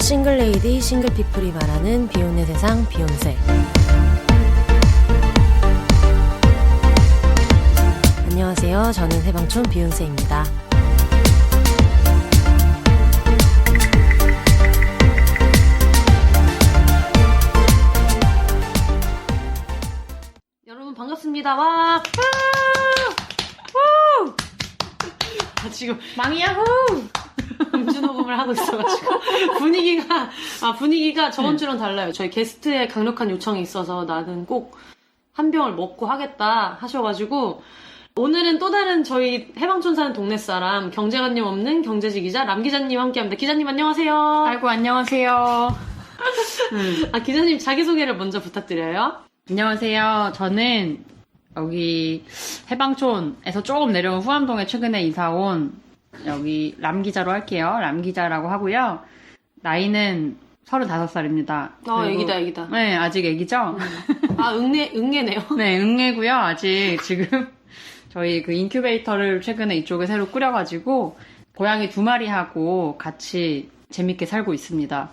싱글레이디 싱글피플이 말하는 비욘의 세상 비욘세. 안녕하세요. 저는 해방촌 비욘세입니다. 여러분 반갑습니다. 와! 지금 망이야호! 음주 녹음을 하고 있어가지고 분위기가 저번 주랑 달라요. 저희 게스트의 강력한 요청이 있어서 나는 꼭 한 병을 먹고 하겠다 하셔가지고 오늘은 또 다른 저희 해방촌 사는 동네 사람 경제관념 없는 경제지 기자 람 기자님 함께합니다. 기자님 안녕하세요. 아이고 안녕하세요. 기자님 자기소개를 먼저 부탁드려요. 안녕하세요. 저는 여기 해방촌에서 조금 내려온 후암동에 최근에 이사온 여기 람 기자로 할게요. 람 기자라고 하고요. 나이는 35살입니다. 애기다. 네, 아직 애기죠? 응애네요. 네, 응애고요. 아직 지금 저희 그 인큐베이터를 최근에 이쪽에 새로 꾸려가지고 고양이 2마리하고 같이 재밌게 살고 있습니다.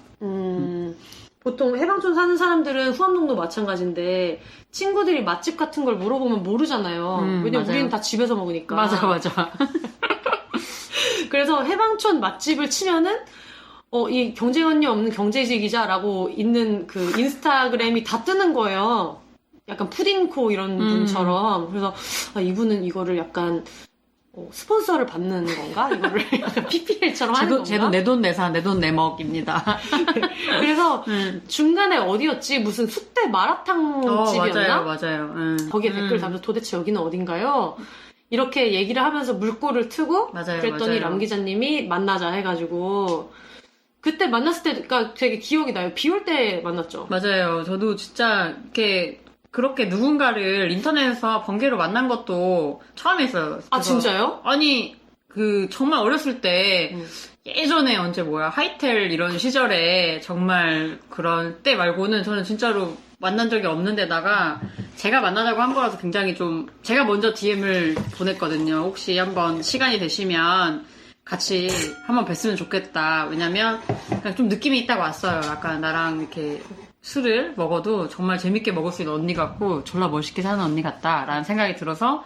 보통 해방촌 사는 사람들은 후암동도 마찬가지인데 친구들이 맛집 같은 걸 물어보면 모르잖아요. 왜냐면 맞아요. 우리는 다 집에서 먹으니까. 맞아. 그래서 해방촌 맛집을 치면은 이 경제관념 없는 경제지 기자라고 있는 그 인스타그램이 다 뜨는 거예요. 약간 푸딩코 이런 분처럼. 그래서 이분은 이거를 약간 스폰서를 받는 건가? 이거를 약간 PPL처럼 하는 건가? 쟤도 내 돈 내산, 내 돈 내먹입니다. 그래서 중간에 어디였지? 무슨 숙대 마라탕 집이었나? 맞아요. 거기에 댓글 달면서 도대체 여기는 어딘가요? 이렇게 얘기를 하면서 물꼬를 트고 그랬더니 람 기자님이 만나자 해가지고 그때 만났을 때가 되게 기억이 나요. 비 올 때 만났죠. 맞아요. 저도 진짜 그렇게 누군가를 인터넷에서 번개로 만난 것도 처음이었어요. 진짜요? 아니 정말 어렸을 때 예전에 하이텔 이런 시절에 정말 그런 때 말고는 저는 진짜로 만난 적이 없는 데다가 제가 만나자고 한 거라서 굉장히 제가 먼저 DM을 보냈거든요. 혹시 한번 시간이 되시면 같이 한번 뵀으면 좋겠다. 왜냐면 그냥 좀 느낌이 있다고 왔어요. 약간 나랑 이렇게 술을 먹어도 정말 재밌게 먹을 수 있는 언니 같고 졸라 멋있게 사는 언니 같다라는 생각이 들어서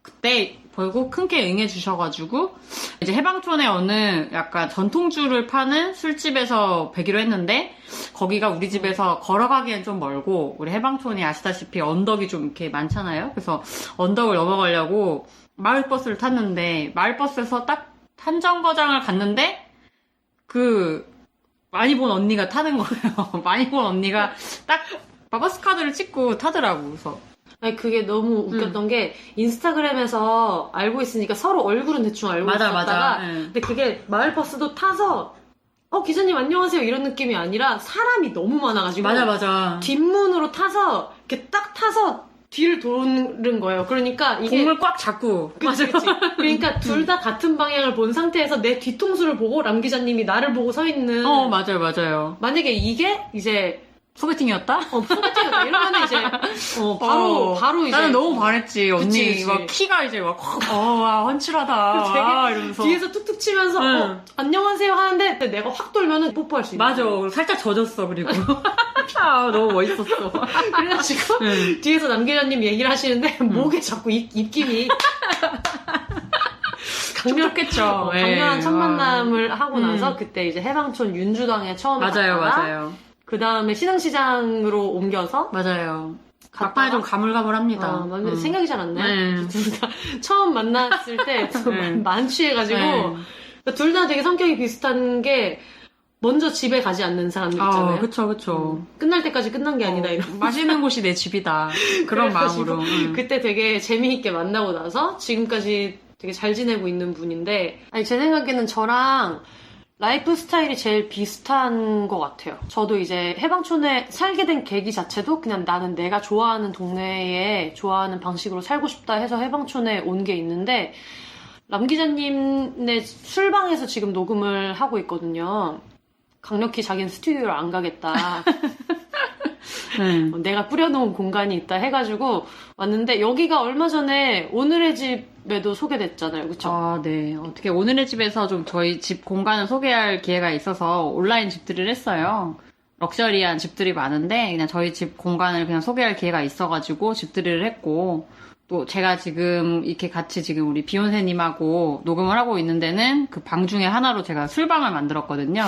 그때 벌고 큰게 응해주셔가지고 이제 해방촌에 어느 약간 전통주를 파는 술집에서 뵈기로 했는데 거기가 우리 집에서 걸어가기엔 좀 멀고 우리 해방촌이 아시다시피 언덕이 좀 이렇게 많잖아요. 그래서 언덕을 넘어가려고 마을버스를 탔는데 마을버스에서 딱 한정거장을 갔는데 많이 본 언니가 타는 거예요. 많이 본 언니가 딱 버스 카드를 찍고 타더라고. 그래서 그게 너무 웃겼던 게 인스타그램에서 알고 있으니까 서로 얼굴은 대충 알고 있었다가 근데 그게 마을버스도 타서 기자님 안녕하세요 이런 느낌이 아니라 사람이 너무 많아가지고 맞아. 뒷문으로 타서 이렇게 딱 타서 뒤를 도는 거예요. 그러니까 이게 공을 꽉 잡고 그치. 그러니까 둘 다 같은 방향을 본 상태에서 내 뒤통수를 보고 람 기자님이 나를 보고 서 있는 맞아요. 만약에 이게 이제 소개팅이었다? 소개팅이었다. 이러면 이제 바로 이제 나는 너무 반했지. 언니 그치. 막 키가 이제 와 헌칠하다. 이러면서 뒤에서 툭툭 치면서 안녕하세요 하는데 내가 확 돌면은 뽀뽀할 수 있는 맞아. 살짝 젖었어. 그리고 너무 멋있었어. 그래가지고 뒤에서 남 기자님 얘기를 하시는데 목에 자꾸 입김이 촉촉했죠. 강렬한 첫 만남을 하고 나서 그때 이제 해방촌 윤주당에 처음 맞아요. 그 다음에 신흥시장으로 옮겨서 맞아요. 막판에 좀 가물가물합니다. 생각이 잘 안 나요. 둘 다 처음 만났을 때 만취해가지고 둘 다 되게 성격이 비슷한 게 먼저 집에 가지 않는 사람들 있잖아요. 그쵸. 끝날 때까지 끝난 게 아니다 이런. 맛있는 곳이 내 집이다. 그런 마음으로. 그때 되게 재미있게 만나고 나서 지금까지 되게 잘 지내고 있는 분인데 제 생각에는 저랑 라이프 스타일이 제일 비슷한 것 같아요. 저도 이제 해방촌에 살게 된 계기 자체도 그냥 나는 내가 좋아하는 동네에 좋아하는 방식으로 살고 싶다 해서 해방촌에 온 게 있는데 람 기자님네 술방에서 지금 녹음을 하고 있거든요. 강력히 자기는 스튜디오를 안 가겠다. 내가 꾸려놓은 공간이 있다 해가지고 왔는데 여기가 얼마 전에 오늘의 집에도 소개됐잖아요. 그쵸? 아, 네. 어떻게 오늘의 집에서 좀 저희 집 공간을 소개할 기회가 있어서 온라인 집들을 했어요. 럭셔리한 집들이 많은데 그냥 저희 집 공간을 그냥 소개할 기회가 있어가지고 집들이를 했고 또 제가 지금 이렇게 같이 지금 우리 비욘세님하고 녹음을 하고 있는 데는 그 방 중에 하나로 제가 술방을 만들었거든요.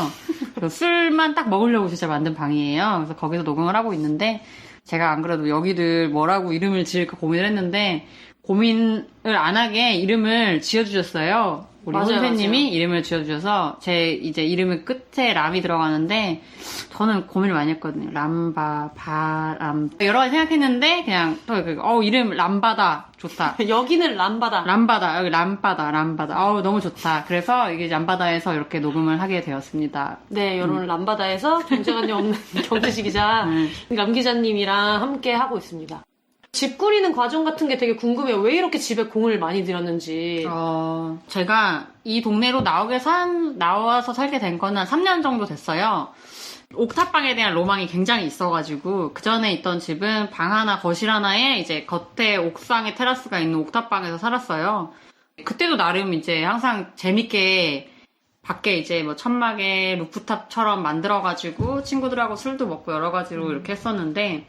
그래서 술만 딱 먹으려고 진짜 만든 방이에요. 그래서 거기서 녹음을 하고 있는데 제가 안 그래도 여기를 뭐라고 이름을 지을까 고민을 했는데 고민을 안 하게 이름을 지어주셨어요. 우리 맞아요, 선생님이 맞아요. 이름을 지어주셔서 제 이제 이름의 끝에 람이 들어가는데 저는 고민을 많이 했거든요. 람바, 바람 여러 가지 생각했는데 그냥 이름 람바다 좋다. 여기는 람바다. 람바다 여기 람바다 너무 좋다. 그래서 이게 람바다에서 이렇게 녹음을 하게 되었습니다. 네, 여러분 람바다에서 경제관념 없는 경제시 기자 람 기자님이랑 함께 하고 있습니다. 집 꾸리는 과정 같은 게 되게 궁금해요. 왜 이렇게 집에 공을 많이 들였는지. 제가 이 동네로 나와서 살게 된 거는 한 3년 정도 됐어요. 옥탑방에 대한 로망이 굉장히 있어가지고, 그 전에 있던 집은 방 하나, 거실 하나에 이제 겉에 옥상에 테라스가 있는 옥탑방에서 살았어요. 그때도 나름 이제 항상 재밌게 밖에 이제 뭐 천막에 루프탑처럼 만들어가지고 친구들하고 술도 먹고 여러 가지로 이렇게 했었는데,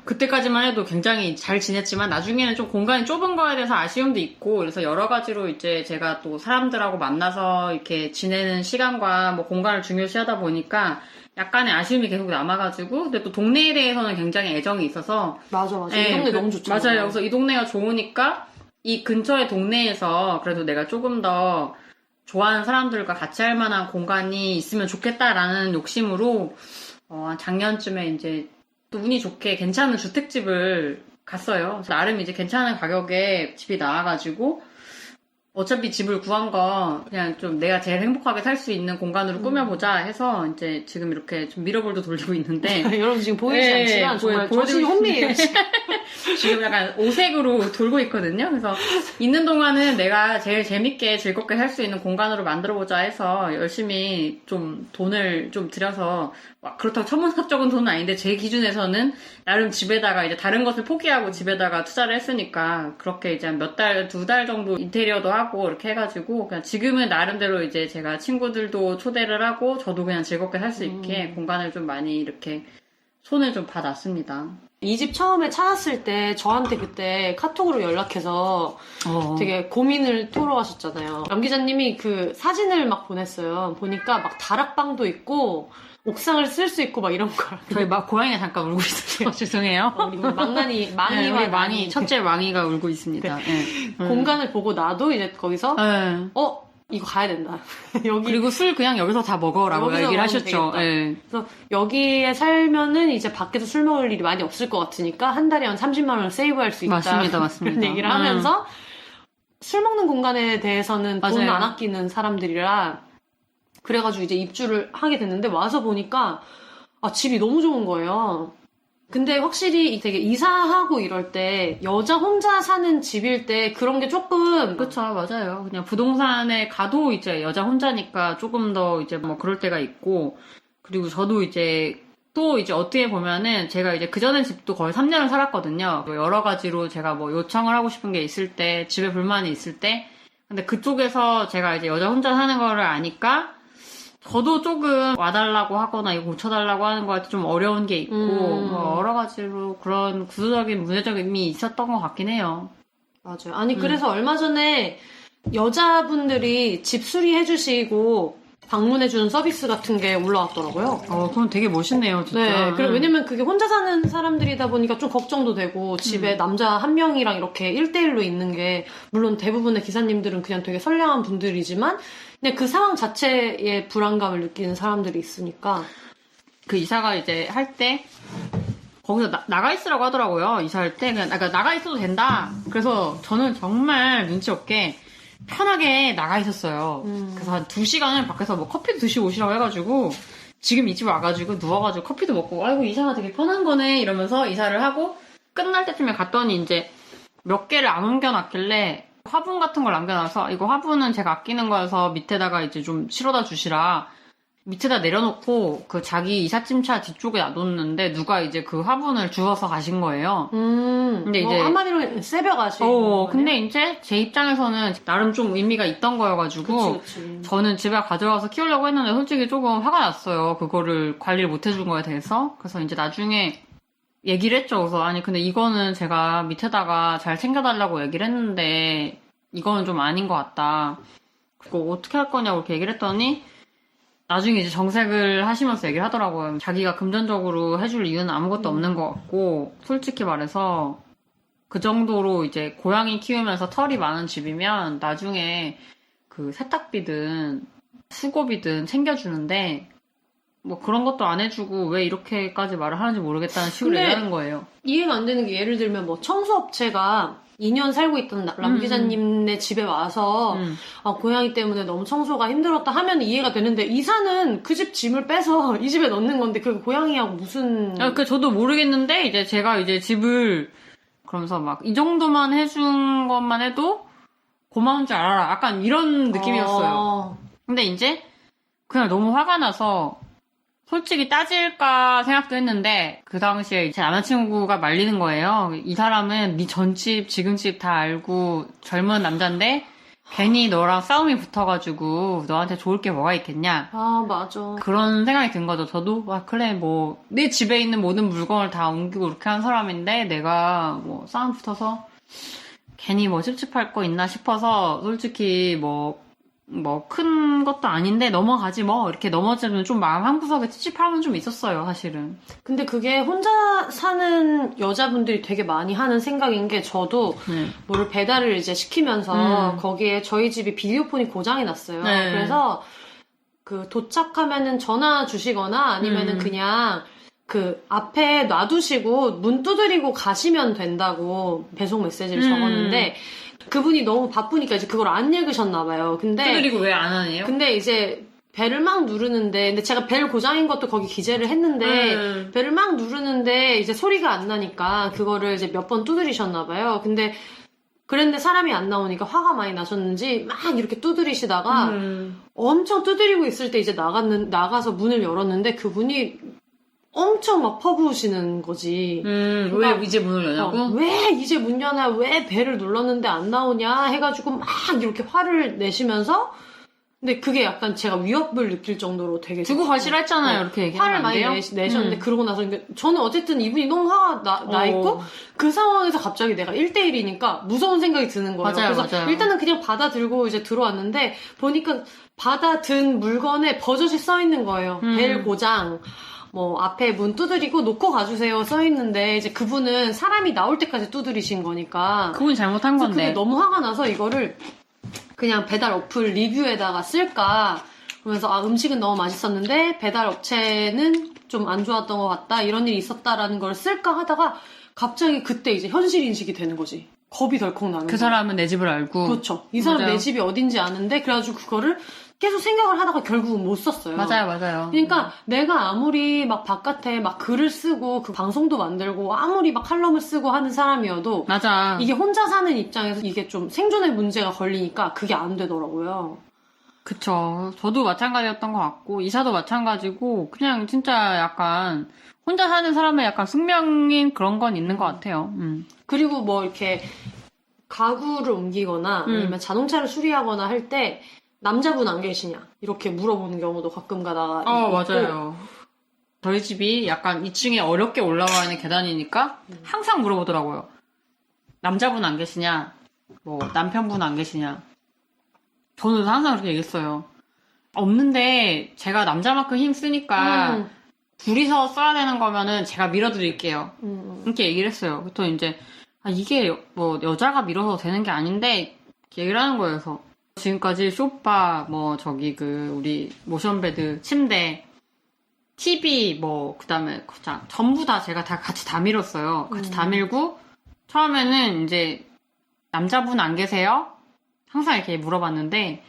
그때까지만 해도 굉장히 잘 지냈지만 나중에는 좀 공간이 좁은 거에 대해서 아쉬움도 있고 그래서 여러 가지로 이제 제가 또 사람들하고 만나서 이렇게 지내는 시간과 뭐 공간을 중요시하다 보니까 약간의 아쉬움이 계속 남아가지고 근데 또 동네에 대해서는 굉장히 애정이 있어서 맞아. 이 동네 너무 좋잖아요. 맞아요. 그래서 이 동네가 좋으니까 이 근처의 동네에서 그래도 내가 조금 더 좋아하는 사람들과 같이 할 만한 공간이 있으면 좋겠다라는 욕심으로 작년쯤에 이제 또 운이 좋게 괜찮은 주택집을 갔어요. 그래서 나름 이제 괜찮은 가격에 집이 나와가지고 어차피 집을 구한 거 그냥 좀 내가 제일 행복하게 살 수 있는 공간으로 꾸며보자 해서 이제 지금 이렇게 좀 미러볼도 돌리고 있는데 여러분 지금 보이지 않지만 정말 저신이 혼미해요. 지금 약간 오색으로 돌고 있거든요. 그래서 있는 동안은 내가 제일 재밌게 즐겁게 살 수 있는 공간으로 만들어보자 해서 열심히 좀 돈을 좀 들여서 그렇다고 천문학적인 돈은 아닌데 제 기준에서는 나름 집에다가 이제 다른 것을 포기하고 집에다가 투자를 했으니까 그렇게 이제 한 몇 달, 2달 정도 인테리어도 하고 이렇게 해가지고 그냥 지금은 나름대로 이제 제가 친구들도 초대를 하고 저도 그냥 즐겁게 살 수 있게 공간을 좀 많이 이렇게 손을 좀 봐놨습니다. 이 집 처음에 찾았을 때 저한테 그때 카톡으로 연락해서 되게 고민을 토로하셨잖아요. 람 기자님이 그 사진을 막 보냈어요. 보니까 막 다락방도 있고 옥상을 쓸 수 있고 막 이런 걸. 저희 막 고양이가 잠깐 울고 있어요. 죄송해요. 우리 망이와 우리 망이 첫째 망이가 울고 있습니다. 네. 공간을 보고 나도 이제 거기서 이거 가야 된다. 여기 그리고 술 그냥 여기서 다 먹어라고 얘기를 하셨죠. 네. 그래서 여기에 살면은 이제 밖에서 술 먹을 일이 많이 없을 것 같으니까 한 달에 한 30만 원을 세이브할 수 있다. 맞습니다. 그런 얘기를 하면서 술 먹는 공간에 대해서는 돈 안 아끼는 사람들이라 그래가지고 이제 입주를 하게 됐는데 와서 보니까 집이 너무 좋은 거예요. 근데 확실히 되게 이사하고 이럴 때 여자 혼자 사는 집일 때 그런 게 조금 그렇죠. 맞아요. 그냥 부동산에 가도 이제 여자 혼자니까 조금 더 이제 뭐 그럴 때가 있고 그리고 저도 이제 또 이제 어떻게 보면은 제가 이제 그전에 집도 거의 3년을 살았거든요. 여러 가지로 제가 뭐 요청을 하고 싶은 게 있을 때 집에 불만이 있을 때 근데 그쪽에서 제가 이제 여자 혼자 사는 거를 아니까 저도 조금 와달라고 하거나 이거 고쳐달라고 하는 거한테 좀 어려운 게 있고 뭐 여러 가지로 그런 구조적인 문제점이 있었던 것 같긴 해요. 맞아요. 아니 그래서 얼마 전에 여자분들이 집 수리해주시고 방문해주는 서비스 같은 게 올라왔더라고요. 그건 되게 멋있네요, 진짜. 네, 왜냐면 그게 혼자 사는 사람들이다 보니까 좀 걱정도 되고 집에 남자 한 명이랑 이렇게 1대1로 있는 게 물론 대부분의 기사님들은 그냥 되게 선량한 분들이지만 그냥 그 상황 자체에 불안감을 느끼는 사람들이 있으니까 그 이사가 이제 할 때 거기서 나가 있으라고 하더라고요. 이사할 때 그냥 나가 있어도 된다. 그래서 저는 정말 눈치 없게 편하게 나가 있었어요. 그래서 한 2시간을 밖에서 뭐 커피도 드시고 오시라고 해가지고 지금 이 집 와가지고 누워가지고 커피도 먹고 아이고 이사가 되게 편한 거네 이러면서 이사를 하고 끝날 때쯤에 갔더니 이제 몇 개를 안 옮겨놨길래 화분 같은 걸 남겨놔서 이거 화분은 제가 아끼는 거여서 밑에다가 이제 좀 실어다 주시라 밑에다 내려놓고 그 자기 이삿짐차 뒤쪽에 놔뒀는데 누가 이제 그 화분을 주워서 가신 거예요. 근데 이제 한마디로 새벽아지. 근데 이제 제 입장에서는 나름 좀 의미가 있던 거여가지고 그치. 저는 집에 가져와서 키우려고 했는데 솔직히 조금 화가 났어요. 그거를 관리를 못 해준 거에 대해서. 그래서 이제 나중에 얘기를 했죠. 그래서 아니 근데 이거는 제가 밑에다가 잘 챙겨달라고 얘기를 했는데 이거는 좀 아닌 것 같다. 그거 어떻게 할 거냐고 이렇게 얘기를 했더니 나중에 이제 정색을 하시면서 얘기를 하더라고요. 자기가 금전적으로 해줄 이유는 아무것도 없는 것 같고, 솔직히 말해서 그 정도로 이제 고양이 키우면서 털이 많은 집이면 나중에 그 세탁비든 수고비든 챙겨주는데, 뭐 그런 것도 안 해주고 왜 이렇게까지 말을 하는지 모르겠다는 식으로 얘기하는 거예요. 이해가 안 되는 게 예를 들면 뭐 청소업체가 2년 살고 있던 람 기자님네 집에 와서 고양이 때문에 너무 청소가 힘들었다 하면 이해가 되는데 이사는 그 집 짐을 빼서 이 집에 넣는 건데 그게 고양이하고 무슨 그 저도 모르겠는데 이제 제가 이제 집을 그러면서 막 이 정도만 해준 것만 해도 고마운 줄 알아라 약간 이런 느낌이었어요. 근데 이제 그냥 너무 화가 나서 솔직히 따질까 생각도 했는데 그 당시에 제 남자친구가 말리는 거예요. 이 사람은 네 전집 지금 집 다 알고 젊은 남잔데 괜히 너랑 싸움이 붙어가지고 너한테 좋을 게 뭐가 있겠냐. 아 맞아. 그런 생각이 든 거죠. 저도 그래 뭐 내 집에 있는 모든 물건을 다 옮기고 이렇게 한 사람인데 내가 뭐 싸움 붙어서 괜히 뭐 찝찝할 거 있나 싶어서 솔직히 뭐 큰 것도 아닌데 넘어가지 뭐 이렇게 넘어지면 좀 마음 한구석에 찝찝함은 좀 있었어요 사실은. 근데 그게 혼자 사는 여자분들이 되게 많이 하는 생각인 게 저도 뭐를 배달을 이제 시키면서 거기에 저희 집이 비디오폰이 고장이 났어요. 그래서 그 도착하면은 전화 주시거나 아니면은 그냥 그 앞에 놔두시고 문 두드리고 가시면 된다고 배송 메시지를 적었는데 그분이 너무 바쁘니까 이제 그걸 안 읽으셨나봐요. 근데 두드리고 왜 안 하네요? 근데 이제 벨을 막 누르는데 근데 제가 벨 고장인 것도 거기 기재를 했는데 벨을 막 누르는데 이제 소리가 안 나니까 그거를 이제 몇 번 두드리셨나봐요. 근데 그랬는데 사람이 안 나오니까 화가 많이 나셨는지 막 이렇게 두드리시다가 엄청 두드리고 있을 때 이제 나가서 문을 열었는데 그분이 엄청 막 퍼부으시는 거지. 그러니까, 왜 이제 문을 여냐고? 왜 이제 문 여냐? 왜 배를 눌렀는데 안 나오냐? 해가지고 막 이렇게 화를 내시면서 근데 그게 약간 제가 위협을 느낄 정도로 되게 두고 가시라 했잖아요. 이렇게 얘기하면 화를 많이 내셨는데 그러고 나서 저는 어쨌든 이분이 너무 화가 나 있고 그 상황에서 갑자기 내가 1대1이니까 무서운 생각이 드는 거예요. 그래서 일단은 그냥 받아들고 이제 들어왔는데 보니까 받아든 물건에 버젓이 써 있는 거예요. 벨 고장. 뭐 앞에 문 두드리고 놓고 가주세요 써 있는데 이제 그분은 사람이 나올 때까지 두드리신 거니까 그분이 잘못한 건데 그게 너무 화가 나서 이거를 그냥 배달 어플 리뷰에다가 쓸까 그러면서 음식은 너무 맛있었는데 배달 업체는 좀 안 좋았던 것 같다 이런 일이 있었다라는 걸 쓸까 하다가 갑자기 그때 이제 현실 인식이 되는 거지. 겁이 덜컥 나는 그 사람은 내 집을 알고 그렇죠. 이 사람 내 집이 어딘지 아는데 그래가지고 그거를 계속 생각을 하다가 결국은 못 썼어요. 맞아요. 그러니까 내가 아무리 막 바깥에 막 글을 쓰고 그 방송도 만들고 아무리 막 칼럼을 쓰고 하는 사람이어도 맞아. 이게 혼자 사는 입장에서 이게 좀 생존의 문제가 걸리니까 그게 안 되더라고요. 그쵸. 저도 마찬가지였던 것 같고 이사도 마찬가지고 그냥 진짜 약간 혼자 사는 사람의 약간 숙명인 그런 건 있는 것 같아요. 그리고 뭐 이렇게 가구를 옮기거나 아니면 자동차를 수리하거나 할 때 남자분 안 계시냐 이렇게 물어보는 경우도 가끔 가다가 있고 맞아요. 저희 집이 약간 2층에 어렵게 올라와 있는 계단이니까 항상 물어보더라고요. 남자분 안 계시냐 뭐 남편분 안 계시냐 저는 항상 그렇게 얘기했어요. 없는데 제가 남자만큼 힘 쓰니까 둘이서 써야 되는 거면은 제가 밀어드릴게요. 이렇게 얘기를 했어요. 또 이제 이게 뭐 여자가 밀어서 되는 게 아닌데 얘기를 하는 거예요. 그래서 지금까지 소파, 뭐, 우리 모션베드, 침대, TV, 뭐, 그 다음에, 전부 다 제가 같이 다 밀었어요. 같이 다 밀고, 처음에는 이제, 남자분 안 계세요? 항상 이렇게 물어봤는데,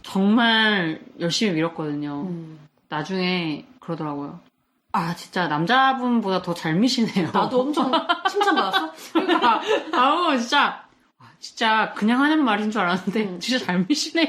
정말 열심히 밀었거든요. 나중에 그러더라고요. 진짜 남자분보다 더 잘 미시네요. 나도 엄청 칭찬받았어? 그러니까, 진짜, 진짜 그냥 하는 말인 줄 알았는데 진짜 잘 미시네요.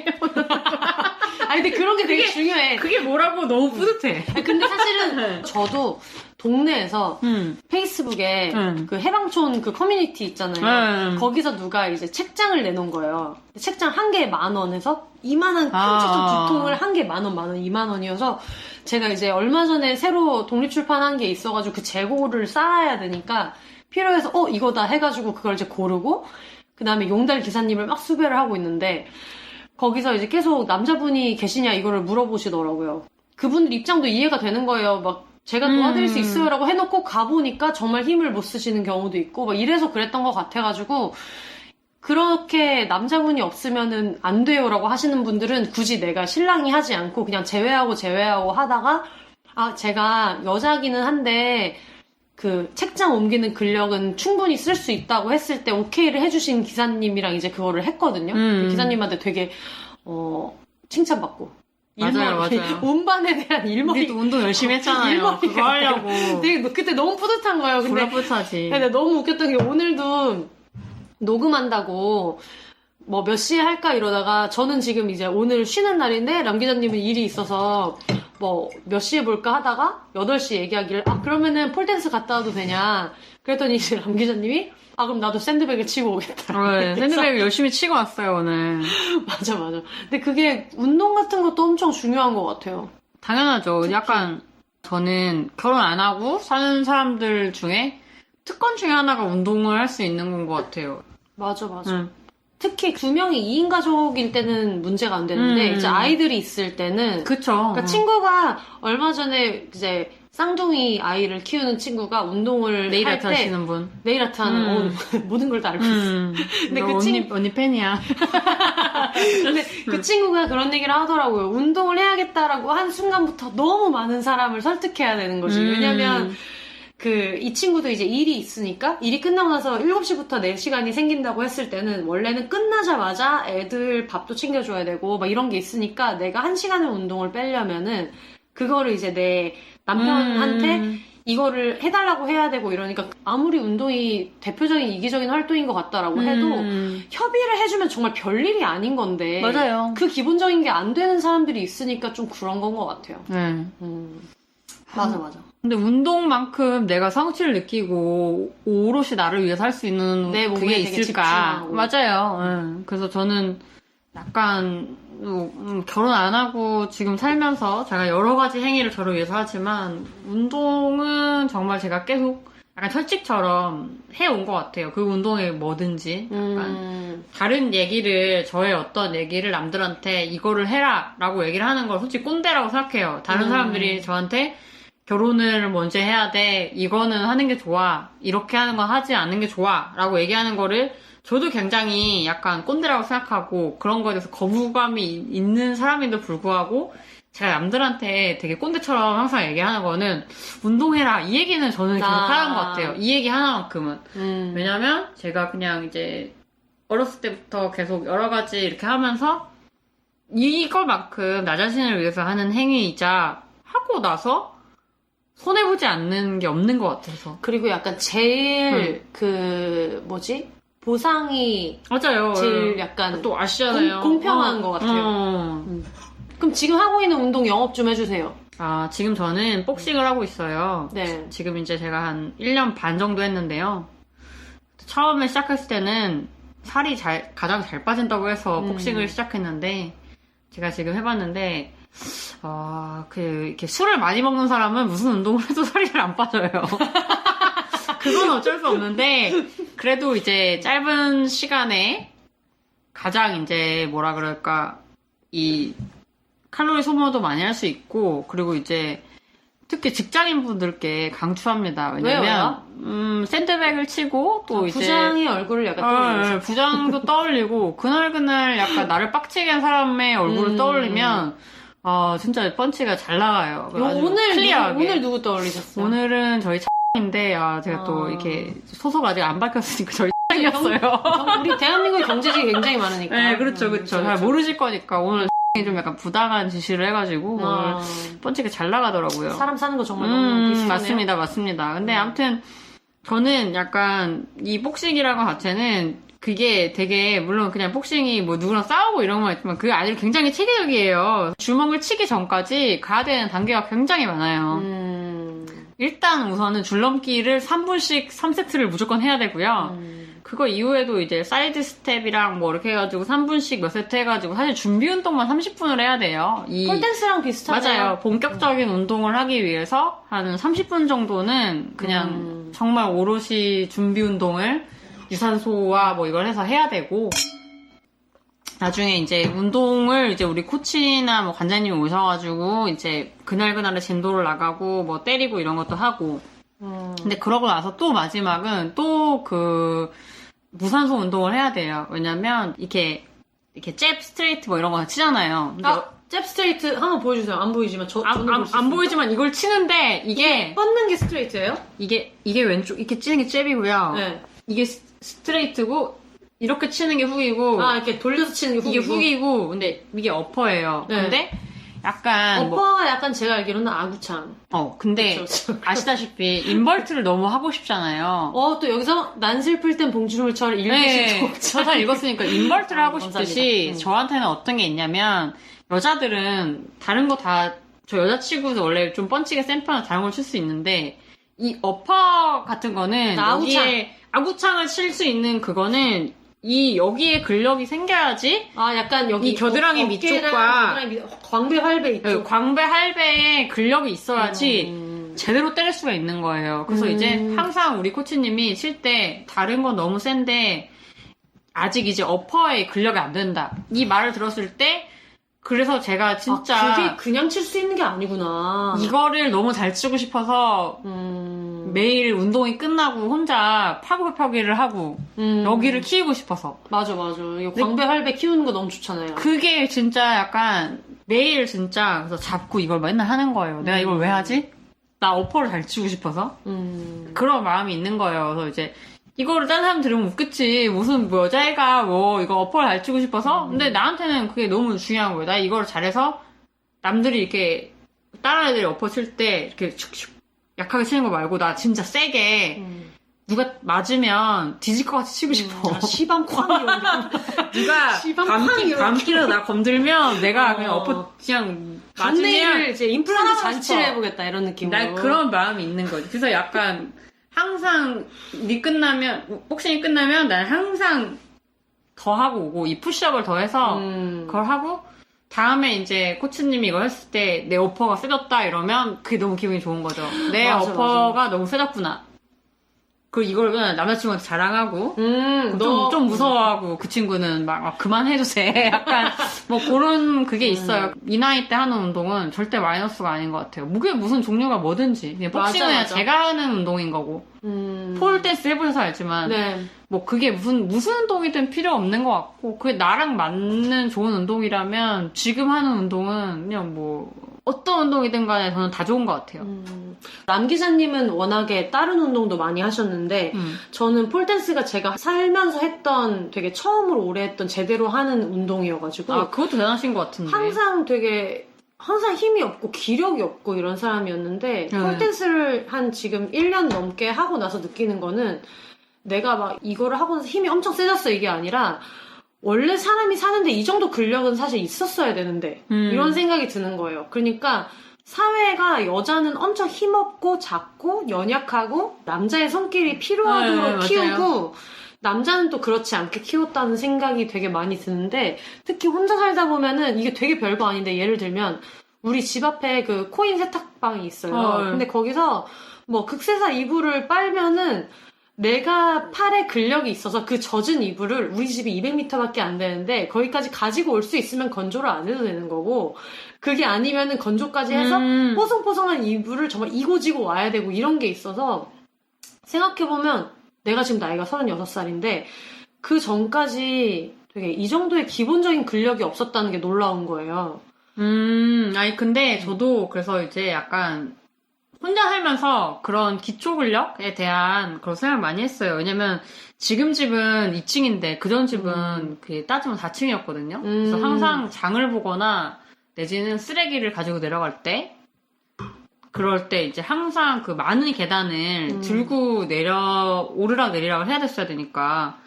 아니 근데 그런 게 되게 중요해. 그게 뭐라고 너무 뿌듯해. 아니, 근데 사실은 저도 동네에서 페이스북에 그 해방촌 그 커뮤니티 있잖아요. 거기서 누가 이제 책장을 내놓은 거예요. 책장 한 개에 10,000원 해서 이만한 큰 책장 2통을 한 개에 10,000원, 2만원이어서 제가 이제 얼마 전에 새로 독립출판한 게 있어가지고 그 재고를 쌓아야 되니까 필요해서 이거다 해가지고 그걸 이제 고르고 그 다음에 용달 기사님을 막 수배를 하고 있는데 거기서 이제 계속 남자분이 계시냐 이거를 물어보시더라고요. 그분들 입장도 이해가 되는 거예요. 막 제가 도와드릴 수 있어요라고 해놓고 가보니까 정말 힘을 못 쓰시는 경우도 있고 막 이래서 그랬던 것 같아가지고 그렇게 남자분이 없으면은 안 돼요라고 하시는 분들은 굳이 내가 신랑이 하지 않고 그냥 제외하고 하다가 제가 여자기는 한데 그 책장 옮기는 근력은 충분히 쓸 수 있다고 했을 때 오케이를 해주신 기사님이랑 이제 그거를 했거든요. 기사님한테 되게 칭찬받고 맞아요. 운반에 대한 일머리 우리도 운동 열심히 했잖아요. 그거 하려고 되게 그때 너무 뿌듯한 거예요. 근데 뿌듯하지. 근데 너무 웃겼던 게 오늘도 녹음한다고 뭐 몇 시에 할까 이러다가 저는 지금 이제 오늘 쉬는 날인데 람 기자님은 일이 있어서 뭐 몇 시에 볼까 하다가 8시 얘기하기를 그러면은 폴댄스 갔다 와도 되냐 그랬더니 이제 람 기자님이 그럼 나도 샌드백을 치고 오겠다. 네, 샌드백을 열심히 치고 왔어요 오늘. 맞아. 근데 그게 운동 같은 것도 엄청 중요한 것 같아요. 당연하죠. 특히. 약간 저는 결혼 안 하고 사는 사람들 중에 특권 중에 하나가 운동을 할 수 있는 건 것 같아요. 맞아. 특히 2명이 2인 가족일 때는 문제가 안 되는데 이제 아이들이 있을 때는 그쵸. 그러니까 친구가 얼마 전에 이제 쌍둥이 아이를 키우는 친구가 운동을 네일 할 아트 때 하시는 분. 네일 아트 하는 모든 걸 다 알고 있어. 근데 그 언니 팬이야. 근데 그 친구가 그런 얘기를 하더라고요. 운동을 해야겠다라고 한 순간부터 너무 많은 사람을 설득해야 되는 거지. 왜냐면 이 친구도 이제 일이 있으니까 일이 끝나고 나서 7시부터 내 시간이 생긴다고 했을 때는 원래는 끝나자마자 애들 밥도 챙겨줘야 되고 막 이런 게 있으니까 내가 1시간을 운동을 빼려면은 그거를 이제 내 남편한테 이거를 해달라고 해야 되고 이러니까 아무리 운동이 대표적인 이기적인 활동인 것 같다라고 해도 협의를 해주면 정말 별일이 아닌 건데 맞아요. 그 기본적인 게 안 되는 사람들이 있으니까 좀 그런 건 것 같아요. 네. 맞아. 근데 운동만큼 내가 성취를 느끼고 오롯이 나를 위해서 할 수 있는 그게 있을까? 맞아요. 그래서 저는 약간 결혼 안 하고 지금 살면서 제가 여러 가지 행위를 저를 위해서 하지만 운동은 정말 제가 계속 약간 철칙처럼 해온 것 같아요. 그 운동이 뭐든지 약간 다른 얘기를 저의 어떤 얘기를 남들한테 이거를 해라 라고 얘기를 하는 걸 솔직히 꼰대라고 생각해요. 다른 사람들이 저한테 결혼을 먼저 해야 돼. 이거는 하는 게 좋아. 이렇게 하는 건 하지 않는 게 좋아. 라고 얘기하는 거를 저도 굉장히 약간 꼰대라고 생각하고 그런 거에 대해서 거부감이 있는 사람인데도 불구하고 제가 남들한테 되게 꼰대처럼 항상 얘기하는 거는 운동해라. 이 얘기는 저는 계속 하는 것 같아요. 이 얘기 하나만큼은. 왜냐면 제가 그냥 이제 어렸을 때부터 계속 여러 가지 이렇게 하면서 이걸만큼 나 자신을 위해서 하는 행위이자 하고 나서 손해보지 않는 게 없는 것 같아서. 그리고 약간 제일 보상이 맞아요. 제일 약간 또 아시잖아요. 공평한 것 같아요. 그럼 지금 하고 있는 운동 영업 좀 해주세요. 지금 저는 복싱을 하고 있어요. 네. 지금 이제 제가 한 1년 반 정도 했는데요. 처음에 시작했을 때는 살이 가장 잘 빠진다고 해서 복싱을 시작했는데 제가 지금 해봤는데 이렇게 술을 많이 먹는 사람은 무슨 운동을 해도 살이 잘 안 빠져요. 그건 어쩔 수 없는데, 그래도 이제 짧은 시간에 가장 이제 이 칼로리 소모도 많이 할 수 있고, 그리고 이제 특히 직장인 분들께 강추합니다. 왜냐면, 샌드백을 치고 또 이제. 부장의 얼굴을 약간 떠올리죠. 부장도 떠올리고, 그날 약간 나를 빡치게 한 사람의 얼굴을 떠올리면, 진짜 펀치가 잘 나가요. 오늘 누구 떠올리셨어요? 오늘은 저희 인데 제가 또 이렇게 소속 아직 안 밝혔으니까 저희 이었어요. 우리 대한민국의 경제직이 굉장히 많으니까. 네, 그렇죠. 잘 모르실 거니까 오늘 좀 약간 부당한 지시를 해가지고 오늘 펀치가 잘 나가더라고요. 사람 사는 거 정말 너무 비슷하네요. 맞습니다. 근데 아무튼 저는 약간 이 복싱이라는 것 자체는 그게 되게 물론 그냥 복싱이 뭐 누구랑 싸우고 이런 건 있지만 그게 아니라 굉장히 체계적이에요. 주먹을 치기 전까지 가야 되는 단계가 굉장히 많아요. 일단 우선은 줄넘기를 3분씩 3세트를 무조건 해야 되고요. 그거 이후에도 이제 사이드 스텝이랑 뭐 이렇게 해가지고 3분씩 몇 세트 해가지고 사실 준비 운동만 30분을 해야 돼요. 폴댄스랑 비슷하네요. 맞아요. 본격적인 운동을 하기 위해서 한 30분 정도는 그냥 정말 오롯이 준비 운동을 유산소와 뭐 이걸 해서 해야 되고 나중에 이제 운동을 이제 우리 코치나 뭐 관장님이 오셔가지고 이제 그날그날의 진도를 나가고 뭐 때리고 이런 것도 하고 근데 그러고 나서 또 마지막은 또 그 무산소 운동을 해야 돼요. 왜냐면 이렇게 잽 스트레이트 뭐 이런 거 치잖아요. 잽 스트레이트 한번 보여주세요. 안 보이지만 안 보이지만 이걸 치는데 이게 뻗는 게 스트레이트예요? 이게 왼쪽 이렇게 치는 게 잽이고요. 네. 이게 스트레이트고 이렇게 치는 게 훅이고 이렇게 돌려서 치는 게 이게 훅이고. 훅이고 근데 이게 어퍼예요. 네. 근데 약간 어퍼가 약간 제가 알기로는 아구창. 근데 그쵸. 아시다시피 인벌트를 너무 하고 싶잖아요. 또 여기서 난 슬플 땐 봉주물철 읽으신 저 다 읽었으니까 인벌트를 하고 싶듯이 감사합니다. 저한테는 어떤 게 있냐면 여자들은 다른 거 다 저 여자치고도 원래 좀 펀치가 센 편은 다른 걸 칠 수 있는데 이 어퍼 같은 거는 여기에 아구창을 칠 수 있는 그거는 이 여기에 근력이 생겨야지 약간 여기 이 겨드랑이 밑쪽과 광배 활배 이쪽 광배 할배에 근력이 있어야지 제대로 때릴 수가 있는 거예요. 그래서 이제 항상 우리 코치님이 칠 때 다른 건 너무 센데 아직 이제 어퍼에 근력이 안 된다. 이 말을 들었을 때 그래서 제가 진짜 그게 그냥 칠 수 있는 게 아니구나. 이거를 너무 잘 치고 싶어서 매일 운동이 끝나고 혼자 파고파기를 하고 여기를 키우고 싶어서 맞아. 이거 광배 활배 키우는 거 너무 좋잖아요. 그게 진짜 약간 매일 진짜 그래서 잡고 이걸 맨날 하는 거예요. 내가 이걸 왜 하지? 나 어퍼를 잘 치고 싶어서 그런 마음이 있는 거예요. 그래서 이제 이거를 딴 사람 들으면 웃겠지. 무슨 뭐 여자애가 뭐 이거 어퍼를 잘 치고 싶어서 근데 나한테는 그게 너무 중요한 거예요. 나 이거를 잘해서 남들이 이렇게 다른 애들이 어퍼 칠 때 이렇게 슉슉 약하게 치는 거 말고 나 진짜 세게 누가 맞으면 뒤질 것 같이 치고 싶어. 시방 쾅 누가 시방 감기로 나 건들면 내가 그냥 어퍼 그냥 맞으면 맞으면 이제 임플란트 살아남았어. 잔치를 해보겠다 이런 느낌으로. 난 그런 마음이 있는 거지. 그래서 약간 항상 복싱이 끝나면 난 항상 더 하고 오고 이 푸시업을 더 해서 그걸 하고 다음에 이제 코치님이 이거 했을 때 내 어퍼가 세졌다 이러면 그게 너무 기분이 좋은 거죠. 내 어퍼가 너무 세졌구나. 그리고 이걸 그냥 남자친구한테 자랑하고 좀 무서워하고 그 친구는 막 그만해주세요. 약간 뭐 그런 그게 있어요. 이 나이 때 하는 운동은 절대 마이너스가 아닌 것 같아요. 그게 무슨 종류가 뭐든지 그냥 복싱은 그냥 제가 하는 운동인 거고 폴댄스 해보셔서 알지만 뭐 그게 무슨 운동이든 필요 없는 것 같고 그게 나랑 맞는 좋은 운동이라면 지금 하는 운동은 그냥 뭐 어떤 운동이든 간에 저는 다 좋은 것 같아요. 남 기자님은 워낙에 다른 운동도 많이 하셨는데 저는 폴댄스가 제가 살면서 했던 되게 처음으로 오래 했던 제대로 하는 운동이어가지고 그것도 대단하신 것 같은데 항상 힘이 없고 기력이 없고 이런 사람이었는데 폴댄스를 한 지금 1년 넘게 하고 나서 느끼는 거는 내가 막 이거를 하고 나서 힘이 엄청 세졌어 이게 아니라 원래 사람이 사는데 이 정도 근력은 사실 있었어야 되는데 이런 생각이 드는 거예요. 그러니까 사회가 여자는 엄청 힘없고 작고 연약하고 남자의 손길이 필요하도록 키우고 남자는 또 그렇지 않게 키웠다는 생각이 되게 많이 드는데 특히 혼자 살다 보면은 이게 되게 별거 아닌데 예를 들면 우리 집 앞에 그 코인 세탁방이 있어요. 근데 거기서 뭐 극세사 이불을 빨면은 내가 팔에 근력이 있어서 그 젖은 이불을 우리 집이 200m밖에 안 되는데 거기까지 가지고 올 수 있으면 건조를 안 해도 되는 거고 그게 아니면은 건조까지 해서 뽀송뽀송한 이불을 정말 이고지고 와야 되고 이런 게 있어서 생각해보면 내가 지금 나이가 36살인데 그 전까지 되게 이 정도의 기본적인 근력이 없었다는 게 놀라운 거예요. 아니 근데 저도 그래서 이제 약간 혼자 살면서 그런 기초 근력에 대한 그런 생각을 많이 했어요. 왜냐면 지금 집은 2층인데 그전 집은 그 따지면 4층이었거든요. 그래서 항상 장을 보거나 내지는 쓰레기를 가지고 내려갈 때 그럴 때 이제 항상 그 많은 계단을 들고 오르락 내리락을 해야 됐어야 되니까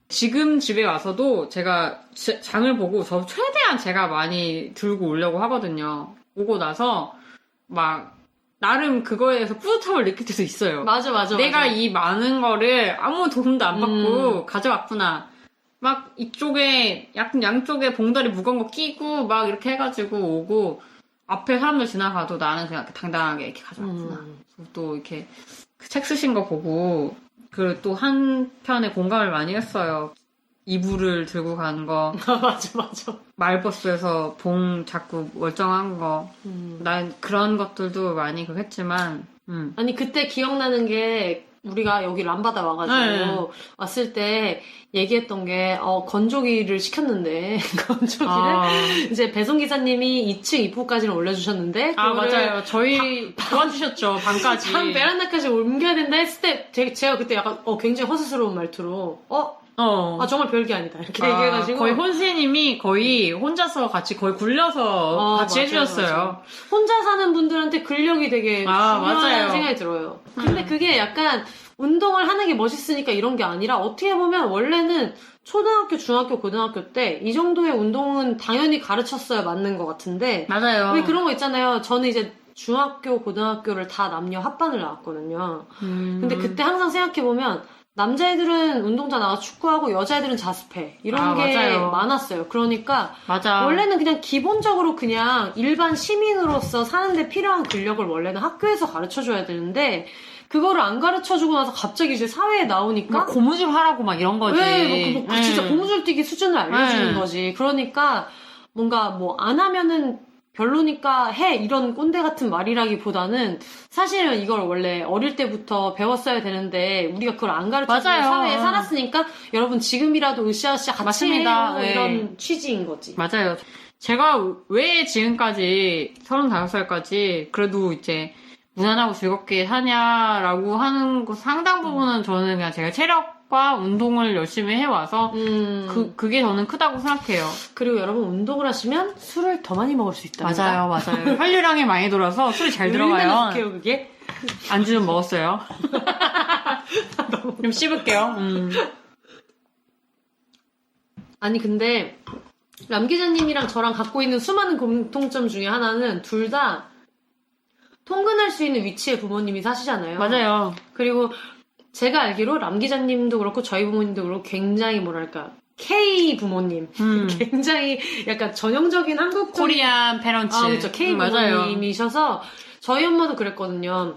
지금 집에 와서도 제가 장을 보고 저 최대한 제가 많이 들고 오려고 하거든요. 오고 나서 막 나름 그거에 대해서 뿌듯함을 느낄 때도 있어요. 맞아. 내가 이 많은 거를 아무 도움도 안 받고 가져왔구나. 막 이쪽에 양쪽에 봉다리 무거운 거 끼고 막 이렇게 해가지고 오고 앞에 사람들 지나가도 나는 그냥 당당하게 이렇게 가져왔구나. 또 이렇게 그 책 쓰신 거 보고 그리고 또 한편에 공감을 많이 했어요. 이불을 들고 가는 거. 맞아. 마을버스에서 봉 자꾸 멀쩡한 거. 난 그런 것들도 많이 했지만. 아니 그때 기억나는 게 우리가 여기 람바다 와가지고 왔을 때 얘기했던 게 건조기를 시켰는데 건조기를 이제 배송기사님이 2층 입구까지는 올려주셨는데 맞아요. 저희 도와주셨죠. 방까지. 방 베란다까지 옮겨야 된다 했을 때 제가 그때 약간 굉장히 허스스러운 말투로 정말 별게 아니다 이렇게 얘기해가지고 거의 혼세님이 거의 혼자서 같이 거의 굴려서 같이 해주셨어요. 맞아요. 혼자 사는 분들한테 근력이 되게 중요하다는 맞아요. 생각이 들어요. 근데 그게 약간 운동을 하는 게 멋있으니까 이런 게 아니라 어떻게 보면 원래는 초등학교, 중학교, 고등학교 때 이 정도의 운동은 당연히 가르쳤어야 맞는 것 같은데 맞아요. 왜 그런 거 있잖아요. 저는 이제 중학교, 고등학교를 다 남녀 합반을 나왔거든요. 근데 그때 항상 생각해보면 남자애들은 운동장 나가서 축구하고 여자애들은 자습해. 이런 게 맞아요. 많았어요. 그러니까 맞아. 원래는 그냥 기본적으로 그냥 일반 시민으로서 사는데 필요한 근력을 원래는 학교에서 가르쳐줘야 되는데 그거를 안 가르쳐주고 나서 갑자기 이제 사회에 나오니까 고무줄 하라고 막 이런 거지. 진짜 고무줄 뛰기 수준을 알려주는 거지. 그러니까 뭔가 안 하면은 별로니까 해 이런 꼰대 같은 말이라기보다는 사실은 이걸 원래 어릴 때부터 배웠어야 되는데 우리가 그걸 안 가르쳐주는 사회에 살았으니까 여러분 지금이라도 으쌰으쌰 같이 맞습니다. 해요 이런 취지인 거지. 맞아요. 제가 왜 지금까지 35살까지 그래도 이제 무난하고 즐겁게 사냐라고 하는 거 상당 부분은 저는 그냥 제가 체력과 운동을 열심히 해와서 그게 저는 크다고 생각해요. 그리고 여러분 운동을 하시면 술을 더 많이 먹을 수 있답니다. 맞아요. 혈류량이 많이 돌아서 술이 잘 들어가요. 얼마나 좋게요 그게? 안주 좀 먹었어요. 좀 씹을게요. 아니 근데 람 기자님이랑 저랑 갖고 있는 수많은 공통점 중에 하나는 둘 다 통근할 수 있는 위치에 부모님이 사시잖아요. 맞아요. 그리고 제가 알기로 람 기자님도 그렇고 저희 부모님도 그렇고 굉장히 뭐랄까 K 부모님 굉장히 약간 전형적인 한국적인 코리안 페런츠. 그렇죠. K 부모님이셔서 저희 엄마도 그랬거든요.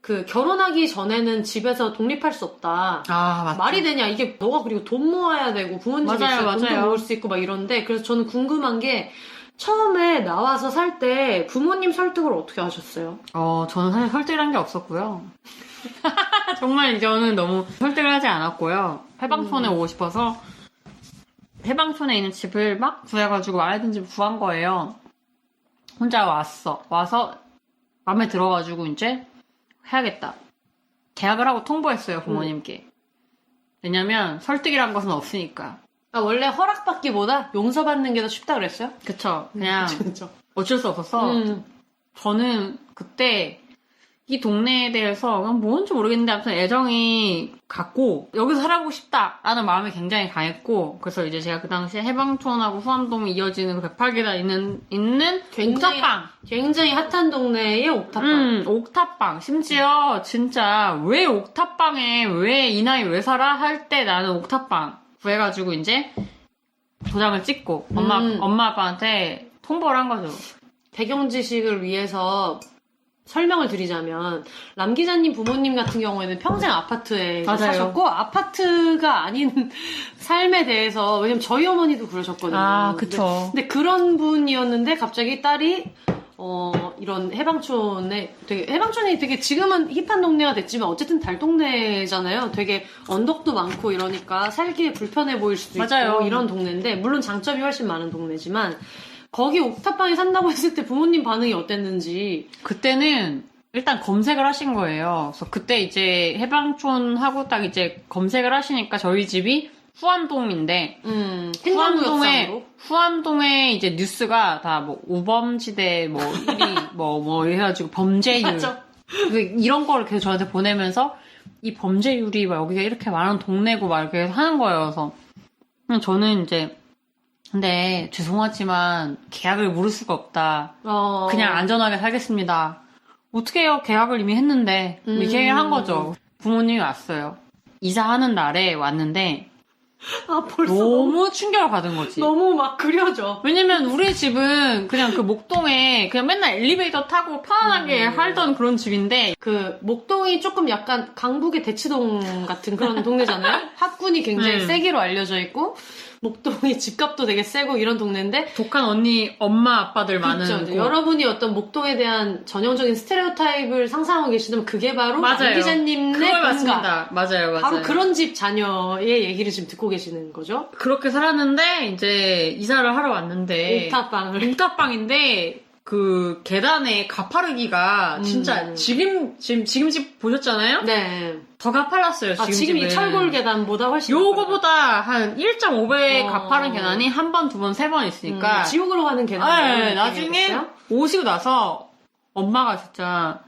그 결혼하기 전에는 집에서 독립할 수 없다. 맞죠. 말이 되냐? 이게 너가 그리고 돈 모아야 되고 부모님 집에 있어야 돈도 모을 수 있고 막 이런데 그래서 저는 궁금한 게 처음에 나와서 살 때 부모님 설득을 어떻게 하셨어요? 저는 사실 설득을 한 게 없었고요. 정말 저는 너무 설득을 하지 않았고요. 해방촌에 오고 싶어서 해방촌에 있는 집을 막 구해가지고 마음에 든 집 구한 거예요. 혼자 와서 마음에 들어가지고 이제 해야겠다. 계약을 하고 통보했어요, 부모님께. 왜냐면 설득이란 것은 없으니까. 원래 허락받기보다 용서받는 게 더 쉽다 그랬어요? 그쵸. 그냥 그쵸. 어쩔 수 없어서 저는 그때 이 동네에 대해서 뭔지 모르겠는데 아무튼 애정이 갔고 여기서 살아보고 싶다라는 마음이 굉장히 강했고 그래서 이제 제가 그 당시에 해방촌하고 후암동이 이어지는 그 108계단 있는 굉장히, 옥탑방 굉장히 핫한 동네의 옥탑방. 옥탑방. 심지어 진짜 왜 옥탑방에 왜 이 나이 왜 살아? 할 때 나는 옥탑방 구해가지고 이제 도장을 찍고 엄마 아빠한테 통보를 한 거죠. 배경 지식을 위해서 설명을 드리자면 람 기자님 부모님 같은 경우에는 평생 아파트에 사셨고 아파트가 아닌 삶에 대해서 왜냐면 저희 어머니도 그러셨거든요. 그쵸. 근데 그런 분이었는데 갑자기 딸이 이런 해방촌이 되게 지금은 힙한 동네가 됐지만 어쨌든 달동네잖아요. 되게 언덕도 많고 이러니까 살기에 불편해 보일 수도 맞아요. 있고 이런 동네인데 물론 장점이 훨씬 많은 동네지만 거기 옥탑방에 산다고 했을 때 부모님 반응이 어땠는지. 그때는 일단 검색을 하신 거예요. 그래서 그때 이제 해방촌 하고 딱 이제 검색을 하시니까 저희 집이 후암동인데 후암동에 이제 뉴스가 다 뭐 우범지대 뭐 1위 뭐 해가지고 범죄율 이런 거를 계속 저한테 보내면서 이 범죄율이 막 여기가 이렇게 많은 동네고 막 이렇게 하는 거예요. 그래서 그냥 저는 이제 근데 죄송하지만 계약을 물을 수가 없다. 그냥 안전하게 살겠습니다. 어떻게 해요? 계약을 이미 했는데 이렇게 얘기를 한 거죠. 부모님이 왔어요. 이사하는 날에 왔는데 벌써 너무 충격을 받은 거지. 너무 막 그려져. 왜냐면 우리 집은 그냥 그 목동에 그냥 맨날 엘리베이터 타고 편안하게 살던 그런 집인데 그 목동이 조금 약간 강북의 대치동 같은 그런 동네잖아요. 학군이 굉장히 세기로 알려져 있고 목동이 집값도 되게 세고 이런 동네인데 독한 언니 엄마 아빠들 많은 그렇죠. 곳. 여러분이 어떤 목동에 대한 전형적인 스테레오타입을 상상하고 계시다면 그게 바로 맞아요. 안 기자님의 그걸 본가. 맞습니다. 맞아요. 바로 그런 집 자녀의 얘기를 지금 듣고 계시는 거죠. 그렇게 살았는데 이제 이사를 하러 왔는데 옥탑방인데 그 계단에 가파르기가 진짜 지금 집 보셨잖아요? 네. 더 가팔랐어요. 지금 이 철골 계단보다 훨씬 요거보다 한 1.5배 가파른 계단이 한 번, 두 번, 세 번 있으니까 지옥으로 가는 계단. 네, 나중에 오시고 나서 엄마가 진짜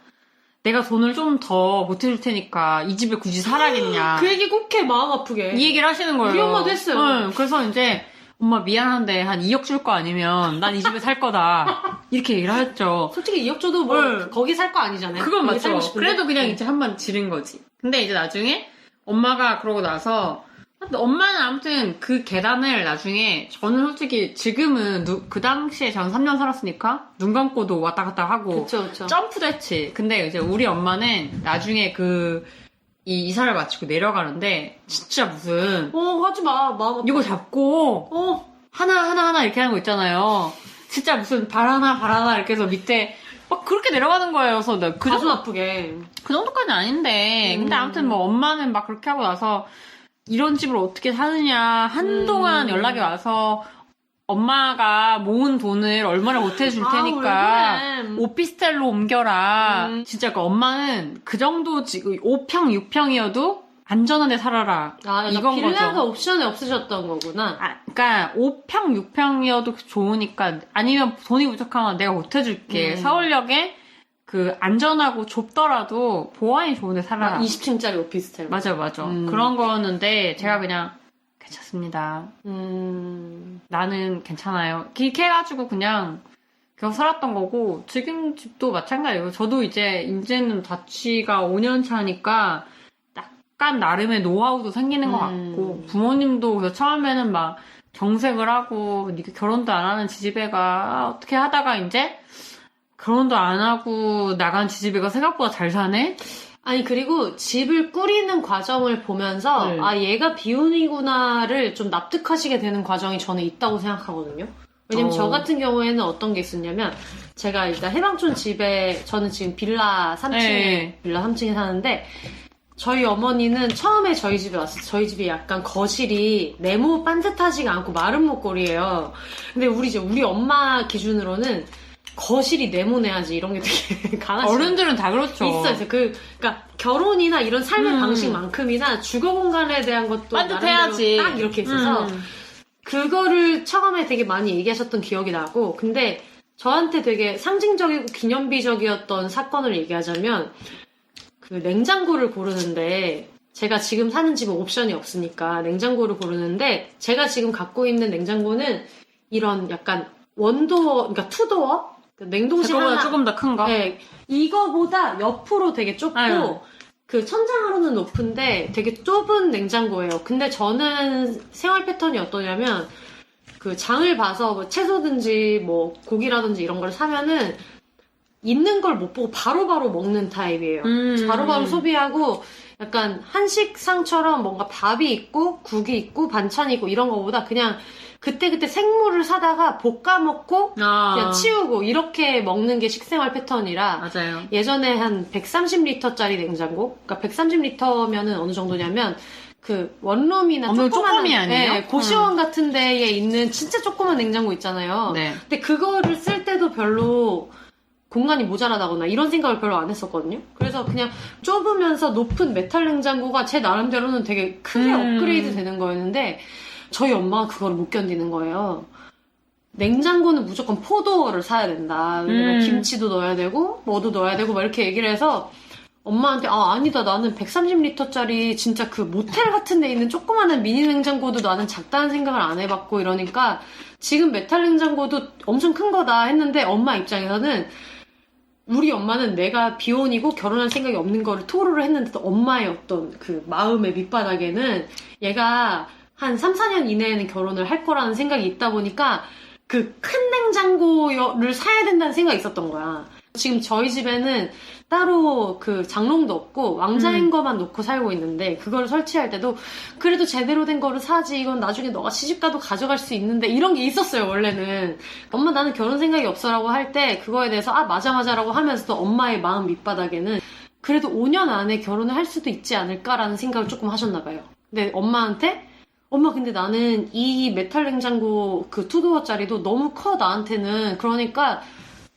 내가 돈을 좀 더 보태줄 테니까 이 집에 굳이 살아야겠냐. 그 얘기 꼭 해, 마음 아프게. 이 얘기를 하시는 거예요. 우리 엄마도 했어요. 네, 그래서 이제 엄마 미안한데 한 2억 줄 거 아니면 난 이 집에 살 거다. 이렇게 얘기를 했죠. 솔직히 2억 줘도 뭐 거기 살 거 아니잖아요. 그건 맞죠. 그래도 그냥 이제 한 번 지른 거지. 근데 이제 나중에 엄마가 그러고 나서 엄마는 아무튼 그 계단을 나중에 저는 솔직히 지금은 그 당시에 전 3년 살았으니까 눈 감고도 왔다 갔다 하고 그쵸. 점프도 했지. 근데 이제 우리 엄마는 나중에 이 이사를 마치고 내려가는데 진짜 무슨 하지 마. 마음 아프게. 이거 잡고 하나 이렇게 하는 거 있잖아요. 진짜 무슨 발 하나 이렇게 해서 밑에 막 그렇게 내려가는 거예요. 그래서 나 가슴 아프게. 그 정도까지는 아닌데 근데 아무튼 뭐 엄마는 막 그렇게 하고 나서 이런 집을 어떻게 사느냐 한동안 연락이 와서 엄마가 모은 돈을 얼마나 보태줄 테니까 오피스텔로 옮겨라. 진짜 그 엄마는 그 정도 지금 5평, 6평이어도 안전한 데 살아라. 이건 빌라가 거죠. 옵션에 없으셨던 거구나. 그러니까 5평, 6평이어도 좋으니까 아니면 돈이 부족하면 내가 보태줄게. 서울역에 그 안전하고 좁더라도 보안이 좋은 데 살아라. 20층짜리 오피스텔. 맞아. 그런 거였는데 제가 그냥 괜찮습니다. 나는 괜찮아요. 이렇게 해가지고 그냥 계속 살았던 거고 지금 집도 마찬가지예요. 저도 이제는 자취가 5년 차니까 약간 나름의 노하우도 생기는 것 같고 부모님도 그래서 처음에는 막 정색을 하고 니가 결혼도 안 하는 지지배가 어떻게 하다가 이제 결혼도 안 하고 나간 지지배가 생각보다 잘 사네? 아니 그리고 집을 꾸리는 과정을 보면서 얘가 비혼이구나를 좀 납득하시게 되는 과정이 저는 있다고 생각하거든요. 왜냐면 저 같은 경우에는 어떤 게 있었냐면 제가 일단 해방촌 집에 저는 지금 빌라 3층에 사는데 저희 어머니는 처음에 저희 집에 왔어요. 저희 집이 약간 거실이 네모 반듯하지가 않고 마른 목골이에요. 근데 우리 엄마 기준으로는 거실이 네모내야지 이런 게 되게 강하지. 어른들은 다 그렇죠. 있어요. 그러니까 결혼이나 이런 삶의 방식만큼이나 주거 공간에 대한 것도 반듯해야지. 딱 이렇게 있어서 그거를 처음에 되게 많이 얘기하셨던 기억이 나고 근데 저한테 되게 상징적이고 기념비적이었던 사건을 얘기하자면 그 냉장고를 고르는데 제가 지금 사는 집은 옵션이 없으니까 냉장고를 고르는데 제가 지금 갖고 있는 냉장고는 이런 약간 원도어, 그러니까 투도어? 냉동실 하나 조금 더 큰 거? 네. 이거보다 옆으로 되게 좁고 그 천장으로는 높은데 되게 좁은 냉장고예요. 근데 저는 생활 패턴이 어떠냐면 그 장을 봐서 뭐 채소든지 뭐 고기라든지 이런 걸 사면은 있는 걸 못 보고 바로바로 먹는 타입이에요. 바로바로 소비하고 약간 한식상처럼 뭔가 밥이 있고 국이 있고 반찬이 있고 이런 거보다 그냥 그때그때 생물을 사다가 볶아 먹고 그냥 치우고 이렇게 먹는 게 식생활 패턴이라 맞아요. 예전에 한 130리터짜리 냉장고 그러니까 130리터면은 어느 정도냐면 그 원룸이나 조그만 아니에요? 고시원 같은 데에 있는 진짜 조그만 냉장고 있잖아요. 네. 근데 그거를 쓸 때도 별로 공간이 모자라다거나 이런 생각을 별로 안 했었거든요. 그래서 그냥 좁으면서 높은 메탈 냉장고가 제 나름대로는 되게 크게 업그레이드 되는 거였는데 저희 엄마가 그걸 못 견디는 거예요. 냉장고는 무조건 포도어를 사야 된다. 왜냐면 김치도 넣어야 되고 뭐도 넣어야 되고 막 이렇게 얘기를 해서 엄마한테 아니다 나는 130리터짜리 진짜 그 모텔 같은 데 있는 조그마한 미니 냉장고도 나는 작다는 생각을 안 해봤고 이러니까 지금 메탈 냉장고도 엄청 큰 거다 했는데 엄마 입장에서는 우리 엄마는 내가 비혼이고 결혼할 생각이 없는 거를 토로를 했는데도 엄마의 어떤 그 마음의 밑바닥에는 얘가 한 3, 4년 이내에는 결혼을 할 거라는 생각이 있다 보니까 그 큰 냉장고를 사야 된다는 생각이 있었던 거야. 지금 저희 집에는 따로 그 장롱도 없고 왕자인 거만 놓고 살고 있는데 그거를 설치할 때도 그래도 제대로 된 거를 사지 이건 나중에 너가 시집가도 가져갈 수 있는데 이런 게 있었어요 원래는. 엄마 나는 결혼 생각이 없어라고 할 때 그거에 대해서 맞아라고 하면서도 엄마의 마음 밑바닥에는 그래도 5년 안에 결혼을 할 수도 있지 않을까라는 생각을 조금 하셨나 봐요. 근데 엄마한테 엄마 근데 나는 이 메탈 냉장고 그 투도어짜리도 너무 커 나한테는. 그러니까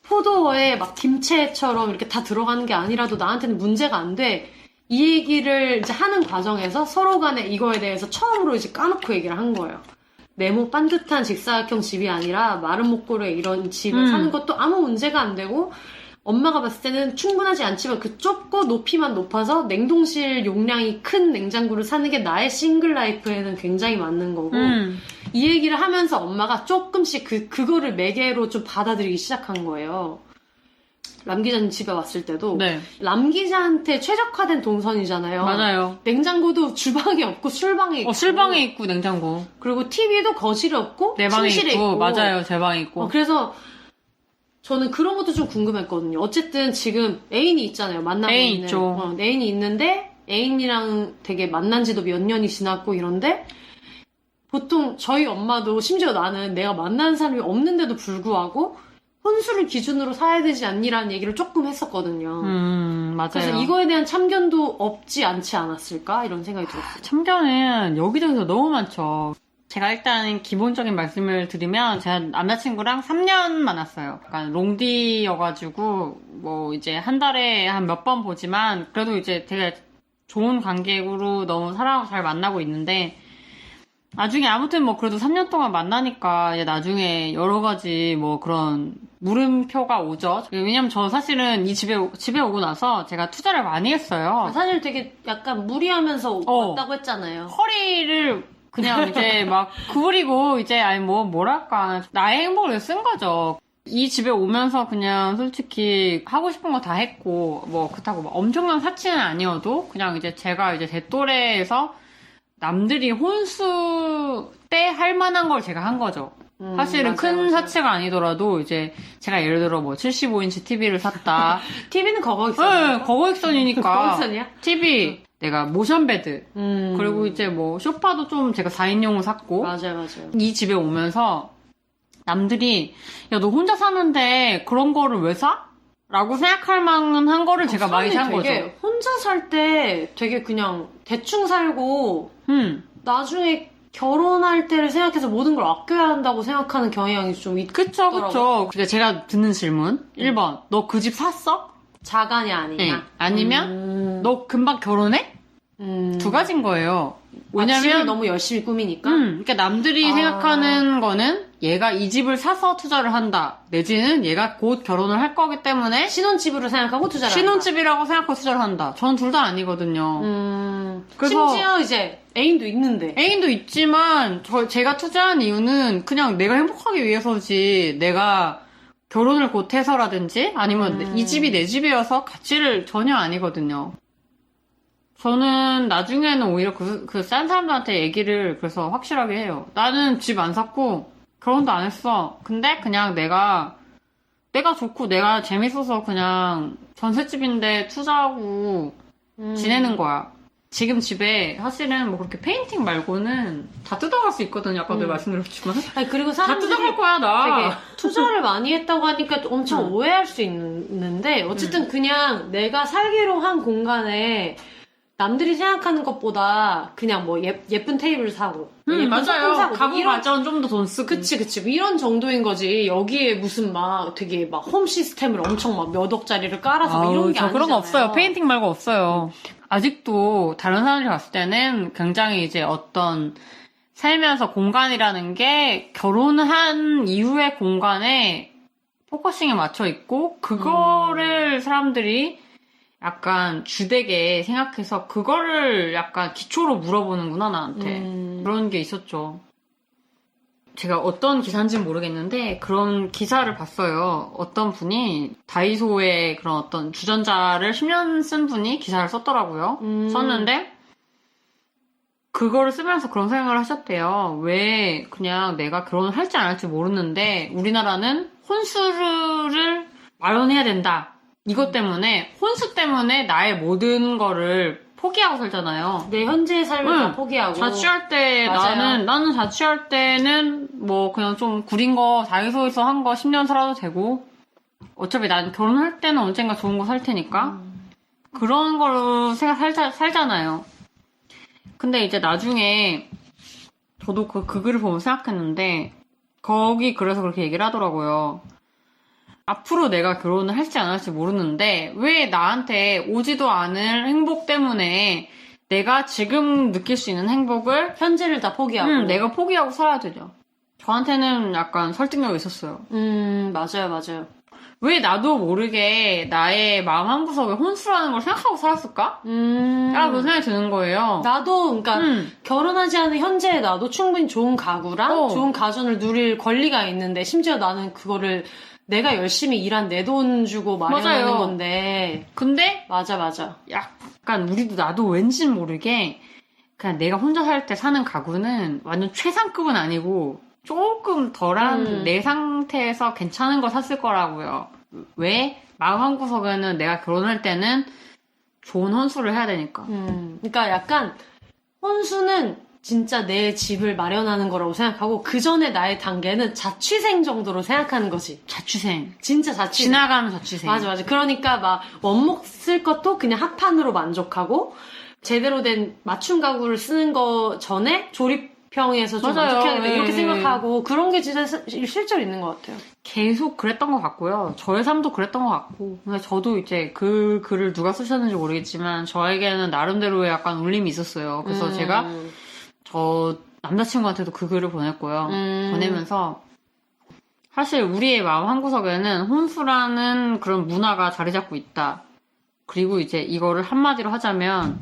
포도어에 막 김채처럼 이렇게 다 들어가는 게 아니라도 나한테는 문제가 안 돼. 이 얘기를 이제 하는 과정에서 서로 간에 이거에 대해서 처음으로 이제 까놓고 얘기를 한 거예요. 네모 반듯한 직사각형 집이 아니라 마른 목골에 이런 집을 사는 것도 아무 문제가 안 되고 엄마가 봤을 때는 충분하지 않지만 그 좁고 높이만 높아서 냉동실 용량이 큰 냉장고를 사는 게 나의 싱글 라이프에는 굉장히 맞는 거고 이 얘기를 하면서 엄마가 조금씩 그거를 매개로 좀 받아들이기 시작한 거예요. 람 기자님 집에 왔을 때도 네. 람 기자한테 최적화된 동선이잖아요. 맞아요. 냉장고도 주방에 없고 술방에 있고 술방에 있고 냉장고. 그리고 TV도 거실에 없고 내 방에 침실에 있고. 있고. 맞아요. 제 방에 있고. 그래서 저는 그런 것도 좀 궁금했거든요. 어쨌든 지금 애인이 있잖아요. 만나고 애인 있는. 있죠. 애인이 있는데 애인이랑 되게 만난 지도 몇 년이 지났고 이런데 보통 저희 엄마도 심지어 나는 내가 만나는 사람이 없는데도 불구하고 혼수를 기준으로 사야 되지 않니라는 얘기를 조금 했었거든요. 맞아요. 그래서 이거에 대한 참견도 없지 않지 않았을까? 이런 생각이 들었어요. 참견은 여기저기서 너무 많죠. 제가 일단 기본적인 말씀을 드리면 제가 남자친구랑 3년 만났어요. 약간 롱디여가지고 뭐 이제 한 달에 한 몇 번 보지만 그래도 이제 되게 좋은 관계로 너무 사랑하고 잘 만나고 있는데 나중에 아무튼 뭐 그래도 3년 동안 만나니까 이제 나중에 여러 가지 뭐 그런 물음표가 오죠. 왜냐면 저 사실은 이 집에 오고 나서 제가 투자를 많이 했어요. 사실 되게 약간 무리하면서 왔다고 했잖아요. 허리를 그냥 이제 막 구부리고 이제 아니 뭐랄까 나의 행복을 쓴 거죠. 이 집에 오면서 그냥 솔직히 하고 싶은 거 다 했고 뭐 그렇다고 막 엄청난 사치는 아니어도 그냥 이제 제가 이제 제 또래에서 남들이 혼수 때 할 만한 걸 제가 한 거죠. 사실은 맞아요, 큰 맞아요. 사치가 아니더라도 이제 제가 예를 들어 뭐 75인치 TV를 샀다. TV는 거거익선이야. 네, 거거익선이니까. 거거익선이야? TV, 내가 모션베드, 그리고 이제 뭐 소파도 좀 제가 4인용을 샀고. 맞아요. 이 집에 오면서 남들이 야, 너 혼자 사는데 그런 거를 왜 사? 라고 생각할 만한 거를 제가 많이 산 거죠. 되게 혼자 살 때 되게 그냥 대충 살고 나중에 결혼할 때를 생각해서 모든 걸 아껴야 한다고 생각하는 경향이 좀 있더라고요. 그쵸. 근데 제가 듣는 질문 1번 너 그 집 샀어? 자가냐 아니냐? 네. 아니면 너 금방 결혼해? 두 가지인 거예요. 왜냐면 집을 왜냐면 너무 열심히 꾸미니까. 그러니까 남들이 생각하는 거는 얘가 이 집을 사서 투자를 한다. 내지는 얘가 곧 결혼을 할 거기 때문에 신혼집으로 생각하고 투자를 신혼집이라고 생각하고 투자를 한다. 저는 둘 다 아니거든요. 그래서 심지어 이제 애인도 있는데. 애인도 있지만 제가 투자한 이유는 그냥 내가 행복하기 위해서지 내가 결혼을 곧 해서라든지 아니면 이 집이 내 집이어서 가치를 전혀 아니거든요. 저는 나중에는 오히려 그 싼 사람들한테 얘기를 그래서 확실하게 해요. 나는 집 안 샀고 결혼도 안 했어. 근데 그냥 내가 좋고 내가 재밌어서 그냥 전셋집인데 투자하고 지내는 거야. 지금 집에 사실은 뭐 그렇게 페인팅 말고는 다 뜯어갈 수 있거든요. 아까도 말씀드렸지만. 아니, 그리고 다 사람들이 뜯어갈 거야, 나. 되게 투자를 많이 했다고 하니까 엄청 오해할 수 있는데 어쨌든 그냥 내가 살기로 한 공간에 남들이 생각하는 것보다 그냥 뭐 예쁜 테이블 사고 예쁜 소품 맞아요. 사고 가구 발전 좀 더 돈 쓰고. 그치 뭐 이런 정도인 거지. 여기에 무슨 막 되게 막 홈 시스템을 엄청 막 몇 억짜리를 깔아서 막 이런 게 저 아니잖아요. 그런 거 없어요. 페인팅 말고 없어요. 아직도 다른 사람들이 봤을 때는 굉장히 이제 어떤 살면서 공간이라는 게 결혼한 이후의 공간에 포커싱에 맞춰 있고 그거를 사람들이 약간 주되게 생각해서 그거를 약간 기초로 물어보는구나, 나한테. 그런 게 있었죠. 제가 어떤 기사인지는 모르겠는데 그런 기사를 봤어요. 어떤 분이 다이소에 그런 어떤 주전자를 10년 쓴 분이 기사를 썼더라고요. 썼는데 그거를 쓰면서 그런 생각을 하셨대요. 왜 그냥 내가 결혼을 할지 안 할지 모르는데 우리나라는 혼수를 마련해야 된다. 이것 때문에 혼수 때문에 나의 모든 거를 포기하고 살잖아요. 내 현재의 삶을 다 포기하고. 자취할 때 맞아요. 나는 자취할 때는 뭐 그냥 좀 구린 거 다이소에서 한 거 10년 살아도 되고 어차피 난 결혼할 때는 언젠가 좋은 거 살 테니까 그런 걸로 살잖아요. 근데 이제 나중에 저도 그 글을 보면 생각했는데 거기 그래서 그렇게 얘기를 하더라고요. 앞으로 내가 결혼을 할지 안 할지 모르는데 왜 나한테 오지도 않을 행복 때문에 내가 지금 느낄 수 있는 행복을 현재를 다 포기하고. 내가 포기하고 살아야 되죠. 저한테는 약간 설득력이 있었어요. 맞아요. 왜 나도 모르게 나의 마음 한구석에 혼수라는 걸 생각하고 살았을까? 라고 생각이 드는 거예요. 나도 그러니까 결혼하지 않은 현재의 나도 충분히 좋은 가구랑 좋은 가전을 누릴 권리가 있는데 심지어 나는 그거를 내가 열심히 일한 내 돈 주고 마련하는 맞아요. 건데. 근데 맞아. 약간 나도 왠지 모르게 그냥 내가 혼자 살 때 사는 가구는 완전 최상급은 아니고 조금 덜한 내 상태에서 괜찮은 거 샀을 거라고요. 왜? 마음 한구석에는 내가 결혼할 때는 좋은 혼수를 해야 되니까. 그러니까 약간 혼수는 진짜 내 집을 마련하는 거라고 생각하고 그 전에 나의 단계는 자취생 정도로 생각하는 거지. 자취생. 진짜 자취생. 지나가는 자취생. 맞아. 그러니까 막 원목 쓸 것도 그냥 합판으로 만족하고 제대로 된 맞춤 가구를 쓰는 거 전에 조립형에서 좀 맞아요. 만족해야겠다 이렇게 네. 생각하고 그런 게 진짜 실제로 있는 것 같아요. 계속 그랬던 것 같고요. 저의 삶도 그랬던 것 같고. 근데 저도 이제 그 글을 누가 쓰셨는지 모르겠지만 저에게는 나름대로의 약간 울림이 있었어요. 그래서 제가 저 남자친구한테도 그 글을 보냈고요. 보내면서 사실 우리의 마음 한구석에는 혼수라는 그런 문화가 자리 잡고 있다. 그리고 이제 이거를 한마디로 하자면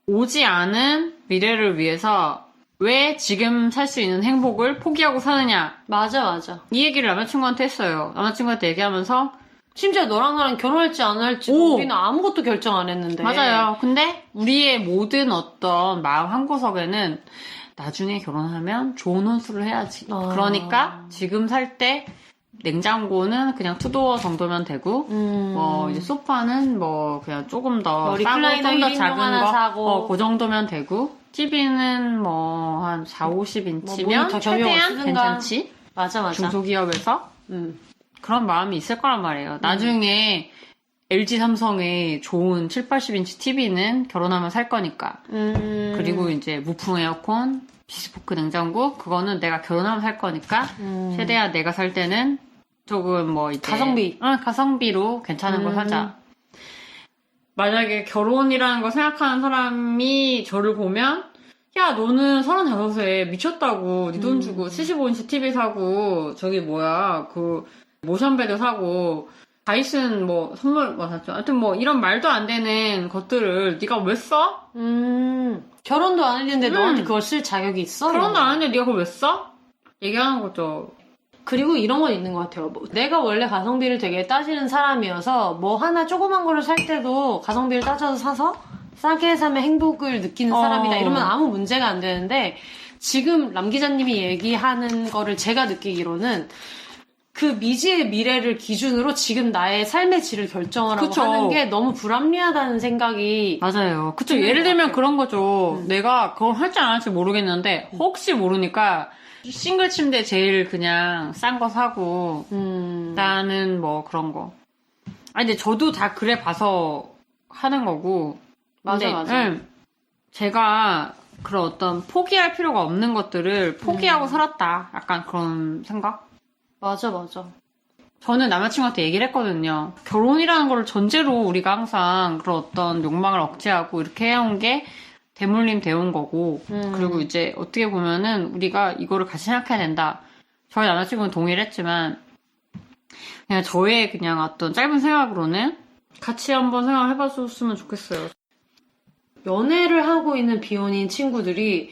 오지 않은 미래를 위해서 왜 지금 살 수 있는 행복을 포기하고 사느냐. 맞아. 이 얘기를 남자친구한테 했어요. 남자친구한테 얘기하면서 심지어 너랑 나랑 결혼할지 안 할지도 우리는 아무것도 결정 안 했는데. 맞아요. 근데 우리의 모든 어떤 마음 한구석에는 나중에 결혼하면 좋은 혼수를 해야지. 그러니까 지금 살 때 냉장고는 그냥 투도어 정도면 되고 뭐 이제 소파는 뭐 그냥 조금 더 싸고 좀 더 작은 거 사고. 그 정도면 되고 TV는 뭐 한 4, 50인치면 모니터 최대한 쓰든가. 괜찮지. 맞아. 중소기업에서 그런 마음이 있을 거란 말이에요. 나중에 LG 삼성의 좋은 7, 80인치 TV는 결혼하면 살 거니까. 그리고 이제 무풍 에어컨, 비스포크 냉장고, 그거는 내가 결혼하면 살 거니까. 최대한 내가 살 때는 조금 뭐 이제. 가성비. 가성비로 괜찮은 거 사자. 만약에 결혼이라는 거 생각하는 사람이 저를 보면, 야, 너는 35에 미쳤다고. 네 돈 주고 75인치 TV 사고, 저기 뭐야, 모션베드 사고, 다이슨 뭐 선물 뭐 샀죠. 하여튼 뭐 이런 말도 안 되는 것들을 네가 왜 써? 결혼도 안 했는데 너한테 그걸 쓸 자격이 있어? 결혼도 안 했는데 네가 그걸 왜 써? 얘기하는 거죠. 그리고 이런 건 있는 것 같아요. 뭐 내가 원래 가성비를 되게 따지는 사람이어서 뭐 하나 조그만 거를 살 때도 가성비를 따져서 사서 싸게 사면 행복을 느끼는 사람이다 이러면 아무 문제가 안 되는데 지금 람 기자님이 얘기하는 거를 제가 느끼기로는 그 미지의 미래를 기준으로 지금 나의 삶의 질을 결정하라고 그쵸. 하는 게 너무 불합리하다는 생각이 맞아요. 그쵸. 예를 들면 그런 거죠. 내가 그걸 할지 안 할지 모르겠는데 혹시 모르니까 싱글 침대 제일 그냥 싼 거 사고 나는 뭐 그런 거. 아니 근데 저도 다 그래 봐서 하는 거고. 맞아. 제가 그런 어떤 포기할 필요가 없는 것들을 포기하고 살았다. 약간 그런 생각? 맞아. 저는 남자친구한테 얘기를 했거든요. 결혼이라는 걸 전제로 우리가 항상 그런 어떤 욕망을 억제하고 이렇게 해온 게 대물림 되온 거고 그리고 이제 어떻게 보면은 우리가 이거를 같이 생각해야 된다. 저희 남자친구는 동의를 했지만 그냥 저의 그냥 어떤 짧은 생각으로는 같이 한번 생각해봐줬으면 좋겠어요. 연애를 하고 있는 비혼인 친구들이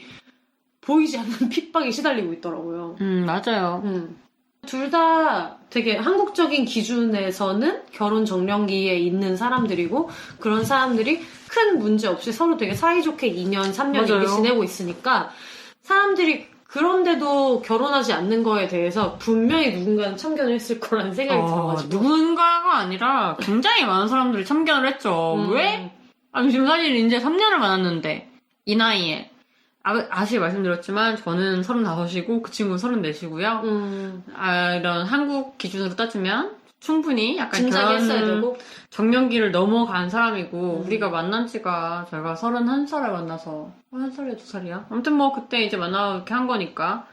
보이지 않는 핍박에 시달리고 있더라고요. 맞아요. 둘 다 되게 한국적인 기준에서는 결혼 정년기에 있는 사람들이고 그런 사람들이 큰 문제 없이 서로 되게 사이좋게 2년, 3년 맞아요. 이렇게 지내고 있으니까 사람들이 그런데도 결혼하지 않는 거에 대해서 분명히 누군가는 참견을 했을 거라는 생각이 들어가지고 누군가가 아니라 굉장히 많은 사람들이 참견을 했죠. 왜? 아니 지금 사실 이제 3년을 만났는데 이 나이에 아시 말씀드렸지만 저는 35이고 그 친구는 34이고요. 이런 한국 기준으로 따지면 충분히 약간 진작했어야 결혼 되고 정년기를 넘어간 사람이고 우리가 만난 지가 제가 31살에 만나서 31살이야 2살이야? 아무튼 뭐 그때 이제 만나고 이렇게 한 거니까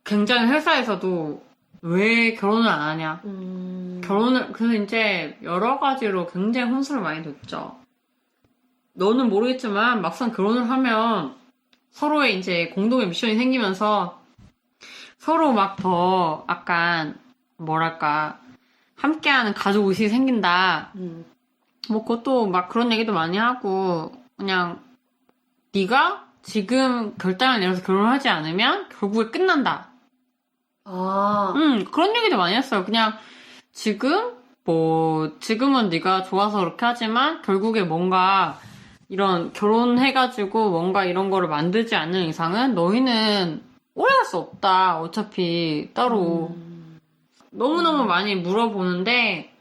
굉장히 회사에서도 왜 결혼을 안 하냐 그래서 이제 여러 가지로 굉장히 혼선을 많이 줬죠. 너는 모르겠지만 막상 결혼을 하면 서로의 이제 공동의 미션이 생기면서 서로 막 더 약간 뭐랄까 함께하는 가족 의식이 생긴다. 뭐 그것도 막 그런 얘기도 많이 하고 그냥 네가 지금 결단을 내려서 결혼하지 않으면 결국에 끝난다. 그런 얘기도 많이 했어요. 그냥 지금은 네가 좋아서 그렇게 하지만 결국에 뭔가 이런 결혼해가지고 뭔가 이런 거를 만들지 않는 이상은 너희는 오래 갈 수 없다. 어차피 따로. 너무너무 많이 물어보는데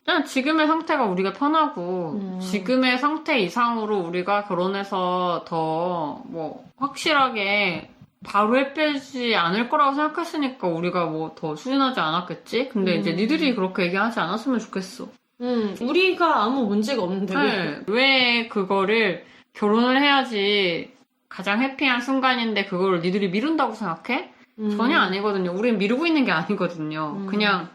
그냥 지금의 상태가 우리가 편하고 지금의 상태 이상으로 우리가 결혼해서 더 뭐 확실하게 바로 해빼지 않을 거라고 생각했으니까 우리가 뭐 더 추진하지 않았겠지? 근데 이제 니들이 그렇게 얘기하지 않았으면 좋겠어. 우리가 아무 문제가 없는데 네. 왜 그거를 결혼을 해야지 가장 해피한 순간인데 그거를 니들이 미룬다고 생각해? 전혀 아니거든요. 우린 미루고 있는 게 아니거든요. 그냥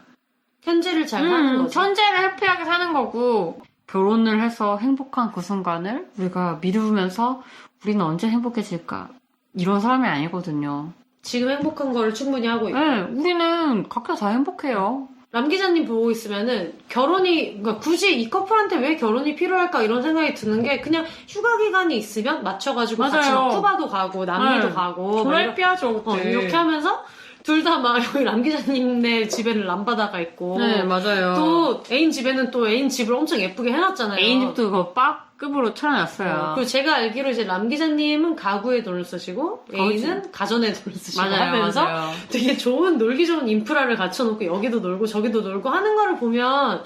현재를 잘 사는 거지. 현재를 해피하게 사는 거고 결혼을 해서 행복한 그 순간을 우리가 미루면서 우리는 언제 행복해질까? 이런 사람이 아니거든요. 지금 행복한 거를 충분히 하고 있고. 네, 우리는 각자 다 행복해요. 람 기자님 보고 있으면은 그러니까 굳이 이 커플한테 왜 결혼이 필요할까 이런 생각이 드는 게 그냥 휴가 기간이 있으면 맞춰가지고 같이 맞아요. 막 쿠바도 가고 남미도 네. 가고 정말 해피하죠 그때. 이렇게 하면서 둘 다 막 여기 람 기자님네 집에는 람바다가 있고 네 맞아요. 또 애인 집에는 또 애인 집을 엄청 예쁘게 해놨잖아요. 애인 집도 그거 빡급으로 차려놨어요. 그리고 제가 알기로 이제 람 기자님은 가구에 돈을 쓰시고 애인은 가전에 돈을 쓰시고 하면서 맞아요. 되게 놀기 좋은 인프라를 갖춰놓고 여기도 놀고 저기도 놀고 하는 거를 보면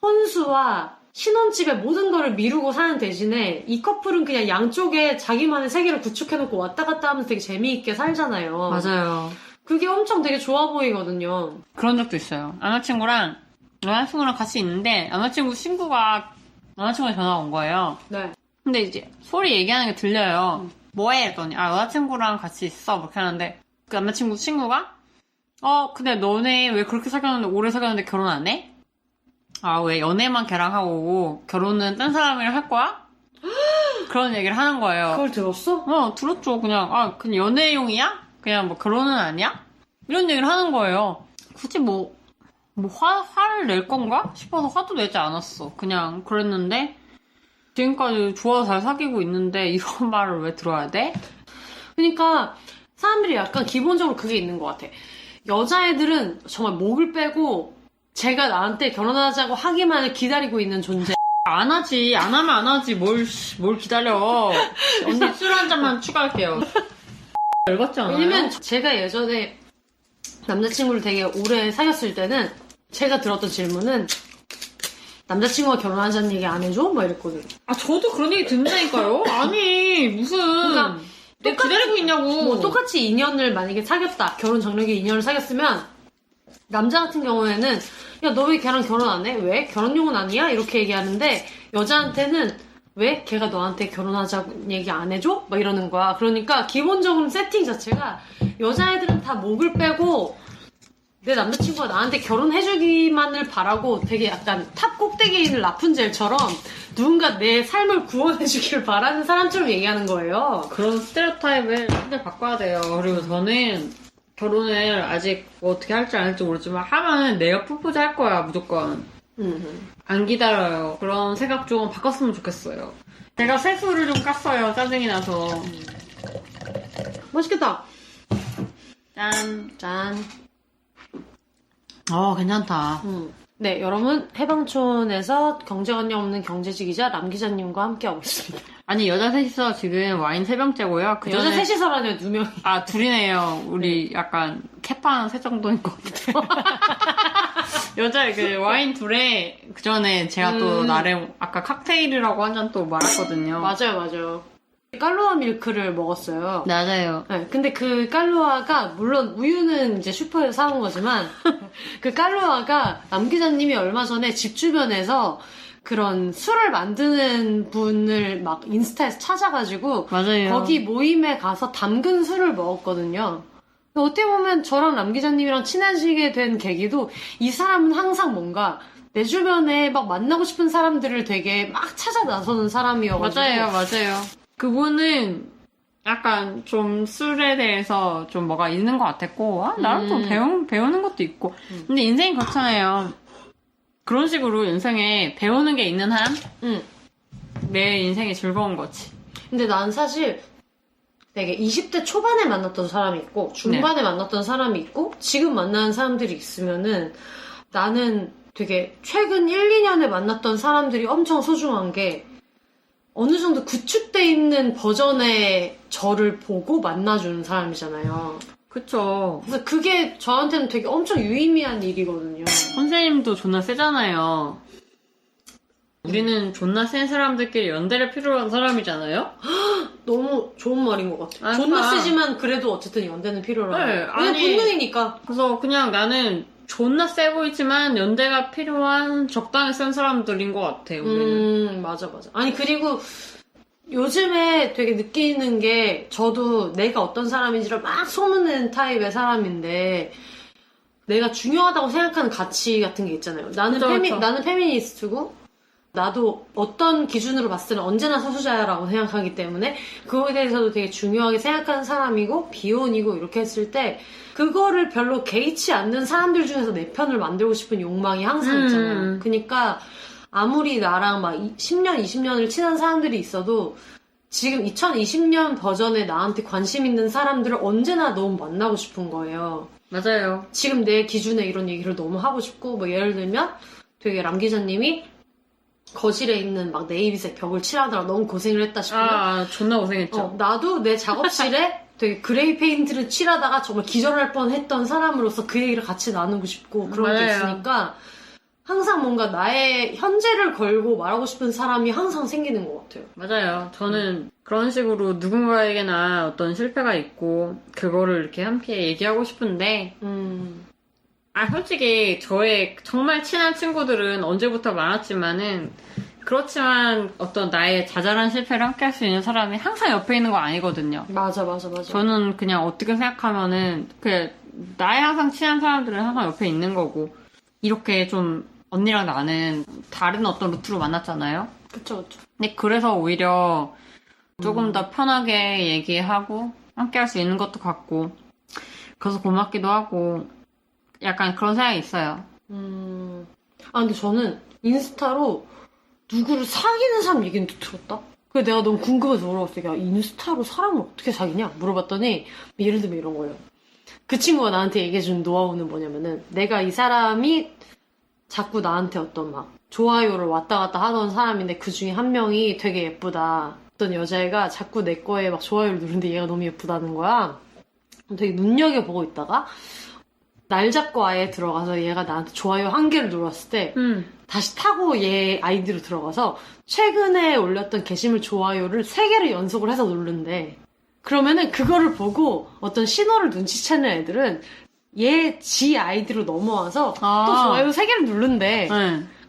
혼수와 신혼집의 모든 거를 미루고 사는 대신에 이 커플은 그냥 양쪽에 자기만의 세계를 구축해놓고 왔다 갔다 하면서 되게 재미있게 살잖아요. 맞아요. 그게 엄청 되게 좋아 보이거든요. 그런 적도 있어요. 남자친구랑 같이 있는데 남자친구가 전화 온 거예요. 네. 근데 이제 소리 얘기하는 게 들려요. 뭐해? 이랬더니 여자친구랑 같이 있어. 그렇게 하는데 그 친구가 근데 너네 왜 그렇게 오래 사귀었는데 결혼 안 해? 왜 연애만 걔랑 하고 결혼은 딴 사람이랑 할 거야? 그런 얘기를 하는 거예요. 그걸 들었어? 들었죠. 그냥 연애용이야? 그냥 뭐 결혼은 아니야? 이런 얘기를 하는 거예요. 굳이 화를 낼 건가? 싶어서 화도 내지 않았어. 그냥 그랬는데 지금까지 좋아서 잘 사귀고 있는데 이런 말을 왜 들어야 돼? 그러니까 사람들이 약간 기본적으로 그게 있는 것 같아. 여자애들은 정말 목을 빼고 제가 나한테 결혼하자고 하기만을 기다리고 있는 존재. 안 하지. 안 하면 안 하지. 뭘 기다려. 언니 술 한 잔만 추가할게요. 열받지 않아요? 왜냐면 제가 예전에 남자친구를 되게 오래 사귀었을 때는 제가 들었던 질문은 남자친구가 결혼하자는 얘기 안 해줘? 막 이랬거든. 저도 그런 얘기 듣는다니까요? 아니 무슨 그러니까 내가 기다리고 있냐고. 똑같이 2년을 만약에 사귀었다. 결혼 정력이 2년을 사귀었으면 남자 같은 경우에는 야, 너 왜 걔랑 결혼 안 해? 왜? 결혼용은 아니야? 이렇게 얘기하는데 여자한테는 왜? 걔가 너한테 결혼하자고 얘기 안 해줘? 막 이러는 거야. 그러니까 기본적으로 세팅 자체가 여자애들은 다 목을 빼고 내 남자친구가 나한테 결혼해주기만을 바라고 되게 약간 탑 꼭대기에 있는 라푼젤처럼 누군가 내 삶을 구원해주기를 바라는 사람처럼 얘기하는 거예요. 그런 스테레오타입을 진짜 바꿔야 돼요. 그리고 저는 결혼을 아직 어떻게 할지 안 할지 모르지만 하면은 내가 프로포즈 할 거야 무조건. 안 기다려요. 그런 생각 좀 바꿨으면 좋겠어요. 제가 세수를 좀 깠어요. 짜증이 나서. 맛있겠다. 짠. 짠. 괜찮다. 네, 여러분 해방촌에서 경제관념 없는 경제지 기자 람 기자님과 함께하고 있습니다. 아니 여자 셋이서 지금 와인 3병째고요. 여자 셋이서라뇨, 2명이. 아 둘이네요. 우리 약간 캐파 셋 정도인 것 같아요. 여자 그 와인 둘에 그 전에 제가 또 나름 아까 칵테일이라고 한 잔 또 말았거든요. 맞아요. 깔루아 밀크를 먹었어요. 맞아요. 네, 근데 그 깔루아가 물론 우유는 이제 슈퍼에서 사온 거지만 그 깔루아가 남 기자님이 얼마 전에 집 주변에서 그런 술을 만드는 분을 막 인스타에서 찾아가지고 맞아요. 거기 모임에 가서 담근 술을 먹었거든요. 어떻게 보면 저랑 남 기자님이랑 친해지게 된 계기도 이 사람은 항상 뭔가 내 주변에 막 만나고 싶은 사람들을 되게 막 찾아 나서는 사람이어가지고 맞아요. 그분은 약간 좀 술에 대해서 좀 뭐가 있는 것 같았고, 나름 좀 배우는 것도 있고. 근데 인생이 그렇잖아요. 그런 식으로 인생에 배우는 게 있는 한, 내 인생이 즐거운 거지. 근데 난 사실 되게 20대 초반에 만났던 사람이 있고, 중반에 만났던 사람이 있고, 지금 만나는 사람들이 있으면은 나는 되게 최근 1, 2년에 만났던 사람들이 엄청 소중한 게 어느 정도 구축돼 있는 버전의 저를 보고 만나주는 사람이잖아요. 그쵸. 그래서 그게 저한테는 되게 엄청 유의미한 일이거든요. 선생님도 존나 세잖아요. 우리는 존나 센 사람들끼리 연대를 필요로 한 사람이잖아요? 너무 좋은 말인 것 같아요. 아니, 존나 세지만 그래도 어쨌든 연대는 필요로 하고. 네, 그냥 아니, 본능이니까. 그래서 그냥 나는 존나 세 보이지만 연대가 필요한 적당히 센 사람들인 것 같아요. 우리는. 맞아. 아니, 그리고 요즘에 되게 느끼는 게 저도 내가 어떤 사람인지를 막 소문내는 타입의 사람인데 내가 중요하다고 생각하는 가치 같은 게 있잖아요. 나는 그쵸. 나는 페미니스트고 나도 어떤 기준으로 봤을 때는 언제나 소수자라고 생각하기 때문에 그거에 대해서도 되게 중요하게 생각하는 사람이고 비혼이고 이렇게 했을 때 그거를 별로 개의치 않는 사람들 중에서 내 편을 만들고 싶은 욕망이 항상 있잖아요. 그러니까 아무리 나랑 막 10년, 20년을 친한 사람들이 있어도 지금 2020년 버전에 나한테 관심 있는 사람들을 언제나 너무 만나고 싶은 거예요. 맞아요. 지금 내 기준에 이런 얘기를 너무 하고 싶고 뭐 예를 들면 되게 람 기자님이 거실에 있는 막 네이비색 벽을 칠하느라 너무 고생을 했다 싶으면 존나 고생했죠. 나도 내 작업실에 되게 그레이 페인트를 칠하다가 정말 기절할 뻔했던 사람으로서 그 얘기를 같이 나누고 싶고 그런 게 있으니까 항상 뭔가 나의 현재를 걸고 말하고 싶은 사람이 항상 생기는 것 같아요. 맞아요. 저는 그런 식으로 누군가에게나 어떤 실패가 있고 그거를 이렇게 함께 얘기하고 싶은데 솔직히 저의 정말 친한 친구들은 언제부터 많았지만은 그렇지만 어떤 나의 자잘한 실패를 함께 할 수 있는 사람이 항상 옆에 있는 거 아니거든요. 맞아. 저는 그냥 어떻게 생각하면은 나의 항상 친한 사람들은 항상 옆에 있는 거고 이렇게 좀 언니랑 나는 다른 어떤 루트로 만났잖아요. 그쵸. 근데 그래서 오히려 조금 더 편하게 얘기하고 함께 할 수 있는 것도 같고 그래서 고맙기도 하고 약간 그런 생각이 있어요. 근데 저는 인스타로 누구를 사귀는 사람 얘기는 또 들었다? 그래서 내가 너무 궁금해서 물어봤어요. 야, 인스타로 사람을 어떻게 사귀냐? 물어봤더니 예를 들면 이런 거예요. 그 친구가 나한테 얘기해준 노하우는 뭐냐면은 내가 이 사람이 자꾸 나한테 어떤 막 좋아요를 왔다 갔다 하던 사람인데 그 중에 한 명이 되게 예쁘다. 어떤 여자애가 자꾸 내 거에 막 좋아요를 누르는데 얘가 너무 예쁘다는 거야. 되게 눈여겨보고 있다가 날 잡고 아예 들어가서 얘가 나한테 좋아요 1개를 눌렀을 때 다시 타고 얘 아이디로 들어가서 최근에 올렸던 게시물 좋아요를 3개를 연속을 해서 누른대. 그러면은 그거를 보고 어떤 신호를 눈치채는 애들은 얘 지 아이디로 넘어와서 또 좋아요 3개를 누른대.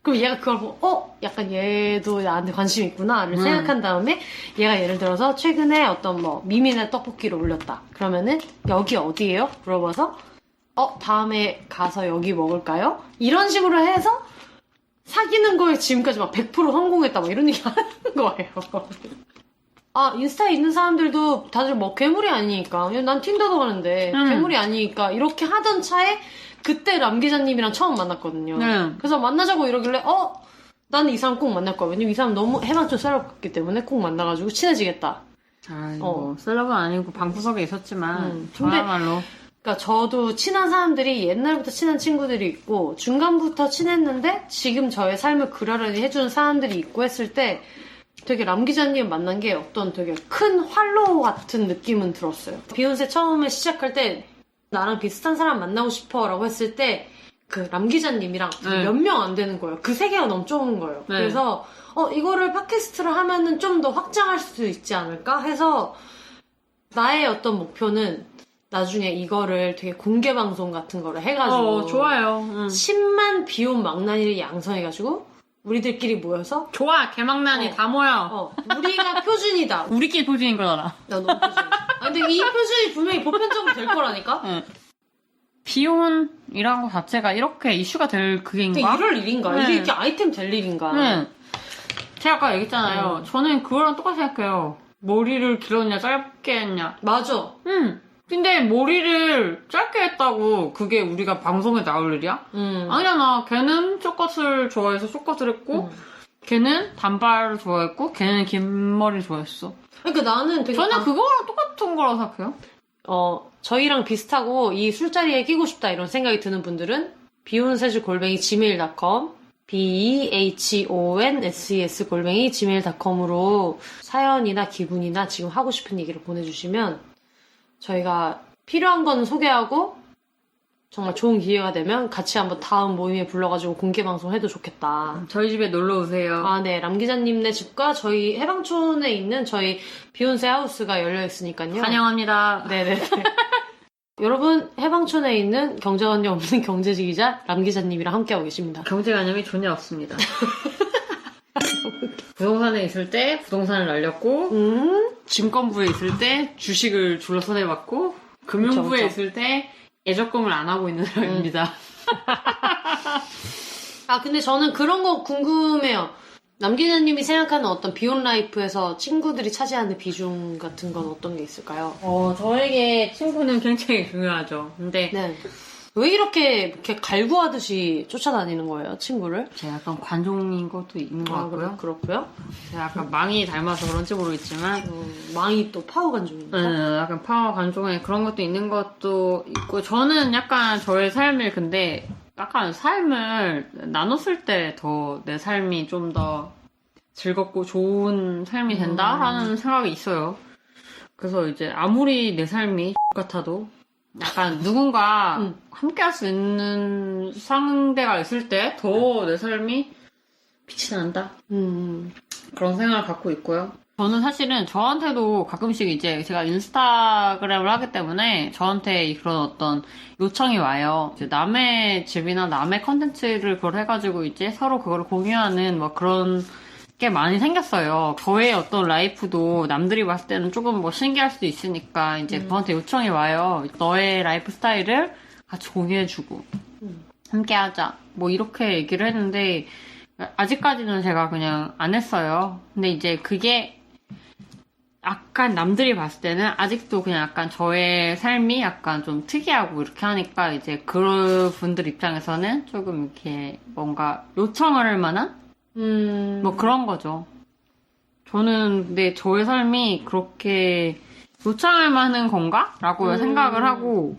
그럼 얘가 그걸 보고 약간 얘도 나한테 관심 있구나를 생각한 다음에 얘가 예를 들어서 최근에 어떤 뭐 미미네 떡볶이를 올렸다. 그러면은 여기 어디예요? 물어봐서 다음에 가서 여기 먹을까요? 이런 식으로 해서 사귀는 거에 지금까지 막 100% 성공했다 막 이런 얘기 하는 거예요. 인스타에 있는 사람들도 다들 뭐 괴물이 아니니까 난 틴더도 가는데 괴물이 아니니까 이렇게 하던 차에 그때 람 기자님이랑 처음 만났거든요. 네. 그래서 만나자고 이러길래 나는 이 사람 꼭 만날 거야. 왜냐면 이 사람 너무 해방촌 셀럽 같기 때문에 꼭 만나가지고 친해지겠다. 뭐 셀럽은 아니고 방구석에 있었지만 저야말로. 그러니까 저도 친한 사람들이 옛날부터 친한 친구들이 있고 중간부터 친했는데 지금 저의 삶을 그러려니 해주는 사람들이 있고 했을 때 되게 람 기자님 만난 게 어떤 되게 큰 활로 같은 느낌은 들었어요. 비욘세 처음에 시작할 때 나랑 비슷한 사람 만나고 싶어 라고 했을 때 그 람 기자님이랑 몇 명 안 되는 거예요. 그 세계가 너무 좁은 거예요. 네. 그래서 이거를 팟캐스트를 하면은 좀 더 확장할 수 있지 않을까 해서 나의 어떤 목표는 나중에 이거를 되게 공개 방송 같은 거를 해가지고 좋아요. 10만 비혼 망나니를 양성해가지고 우리들끼리 모여서 좋아. 개망나니 다 모여. 우리가 표준이다. 우리끼리 표준인 걸 알아. 나 너무 표준. 근데 이 표준이 분명히 보편적으로 될 거라니까? 비혼이란 거 자체가 이렇게 이슈가 될 그게인가? 근데 이럴 일인가? 네. 이게 이렇게 아이템 될 일인가? 네. 제가 아까 얘기했잖아요. 저는 그거랑 똑같이 생각해요. 머리를 길었냐 짧게 했냐. 맞아. 근데 머리를 짧게 했다고 그게 우리가 방송에 나올 일이야? 아니잖아. 걔는 쇼컷을 좋아해서 쇼컷을 했고 걔는 단발을 좋아했고 걔는 긴 머리를 좋아했어. 그러니까 나는 되게 저는 그거랑 똑같은 거라고 생각해요. 저희랑 비슷하고 이 술자리에 끼고 싶다 이런 생각이 드는 분들은 bihonses@gmail.com behonses@gmail.com으로 사연이나 기분이나 지금 하고 싶은 얘기를 보내주시면 저희가 필요한 거는 소개하고 정말 좋은 기회가 되면 같이 한번 다음 모임에 불러가지고 공개 방송 해도 좋겠다. 저희 집에 놀러 오세요. 네. 람 기자님네 집과 저희 해방촌에 있는 저희 비욘세 하우스가 열려 있으니까요. 환영합니다. 네네. 여러분, 해방촌에 있는 경제관념 없는 경제지 기자 람 기자님이랑 함께하고 계십니다. 경제관념이 전혀 없습니다. 부동산에 있을 때 부동산을 날렸고 증권부에 있을 때 주식을 줄여 손해봤고 금융부에 그쵸. 있을 때 예적금을 안 하고 있는 사람입니다. 근데 저는 그런 거 궁금해요. 남 기자님이 생각하는 어떤 비혼 라이프에서 친구들이 차지하는 비중 같은 건 어떤 게 있을까요? 저에게 친구는 굉장히 중요하죠. 근데 네. 왜 이렇게 갈구하듯이 쫓아다니는 거예요, 친구를? 제가 약간 관종인 것도 있는 것 같고요. 그렇고요. 제가 약간 망이 닮아서 그런지 모르겠지만 망이 또 파워 관종입니다. 약간 파워 관종에 그런 것도 있는 것도 있고 저는 약간 저의 삶을 근데 약간 삶을 나눴을 때 더 내 삶이 좀 더 즐겁고 좋은 삶이 된다라는 생각이 있어요. 그래서 이제 아무리 내 삶이 같아도 약간 누군가 함께 할 수 있는 상대가 있을 때 더 내 삶이 빛이 난다. 그런 생각을 갖고 있고요. 저는 사실은 저한테도 가끔씩 이제 제가 인스타그램을 하기 때문에 저한테 그런 어떤 요청이 와요. 이제 남의 집이나 남의 컨텐츠를 그걸 해가지고 이제 서로 그걸 공유하는 뭐 그런 게 많이 생겼어요. 저의 어떤 라이프도 남들이 봤을 때는 조금 뭐 신기할 수도 있으니까 이제 저한테 요청이 와요. 너의 라이프 스타일을 같이 공유해주고 함께 하자. 뭐 이렇게 얘기를 했는데 아직까지는 제가 그냥 안 했어요. 근데 이제 그게 약간 남들이 봤을 때는 아직도 그냥 약간 저의 삶이 약간 좀 특이하고 이렇게 하니까 이제 그런 분들 입장에서는 조금 이렇게 뭔가 요청을 할 만한 뭐 그런 거죠. 저는 근데 저의 삶이 그렇게 요청할 만한 건가? 라고 생각을 하고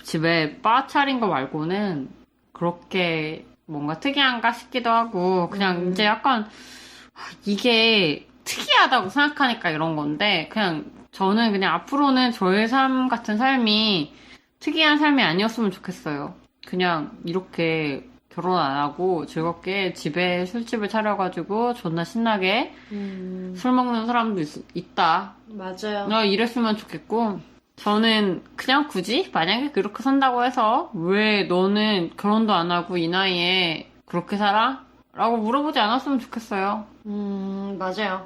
집에 바 차린 거 말고는 그렇게 뭔가 특이한가 싶기도 하고 그냥 이제 약간 이게 특이하다고 생각하니까 이런 건데 그냥 저는 그냥 앞으로는 저의 삶 같은 삶이 특이한 삶이 아니었으면 좋겠어요. 그냥 이렇게 결혼 안 하고 즐겁게 집에 술집을 차려가지고 존나 신나게 술 먹는 사람도 있다. 맞아요. 이랬으면 좋겠고 저는 그냥 굳이 만약에 그렇게 산다고 해서 왜 너는 결혼도 안 하고 이 나이에 그렇게 살아? 라고 물어보지 않았으면 좋겠어요. 맞아요.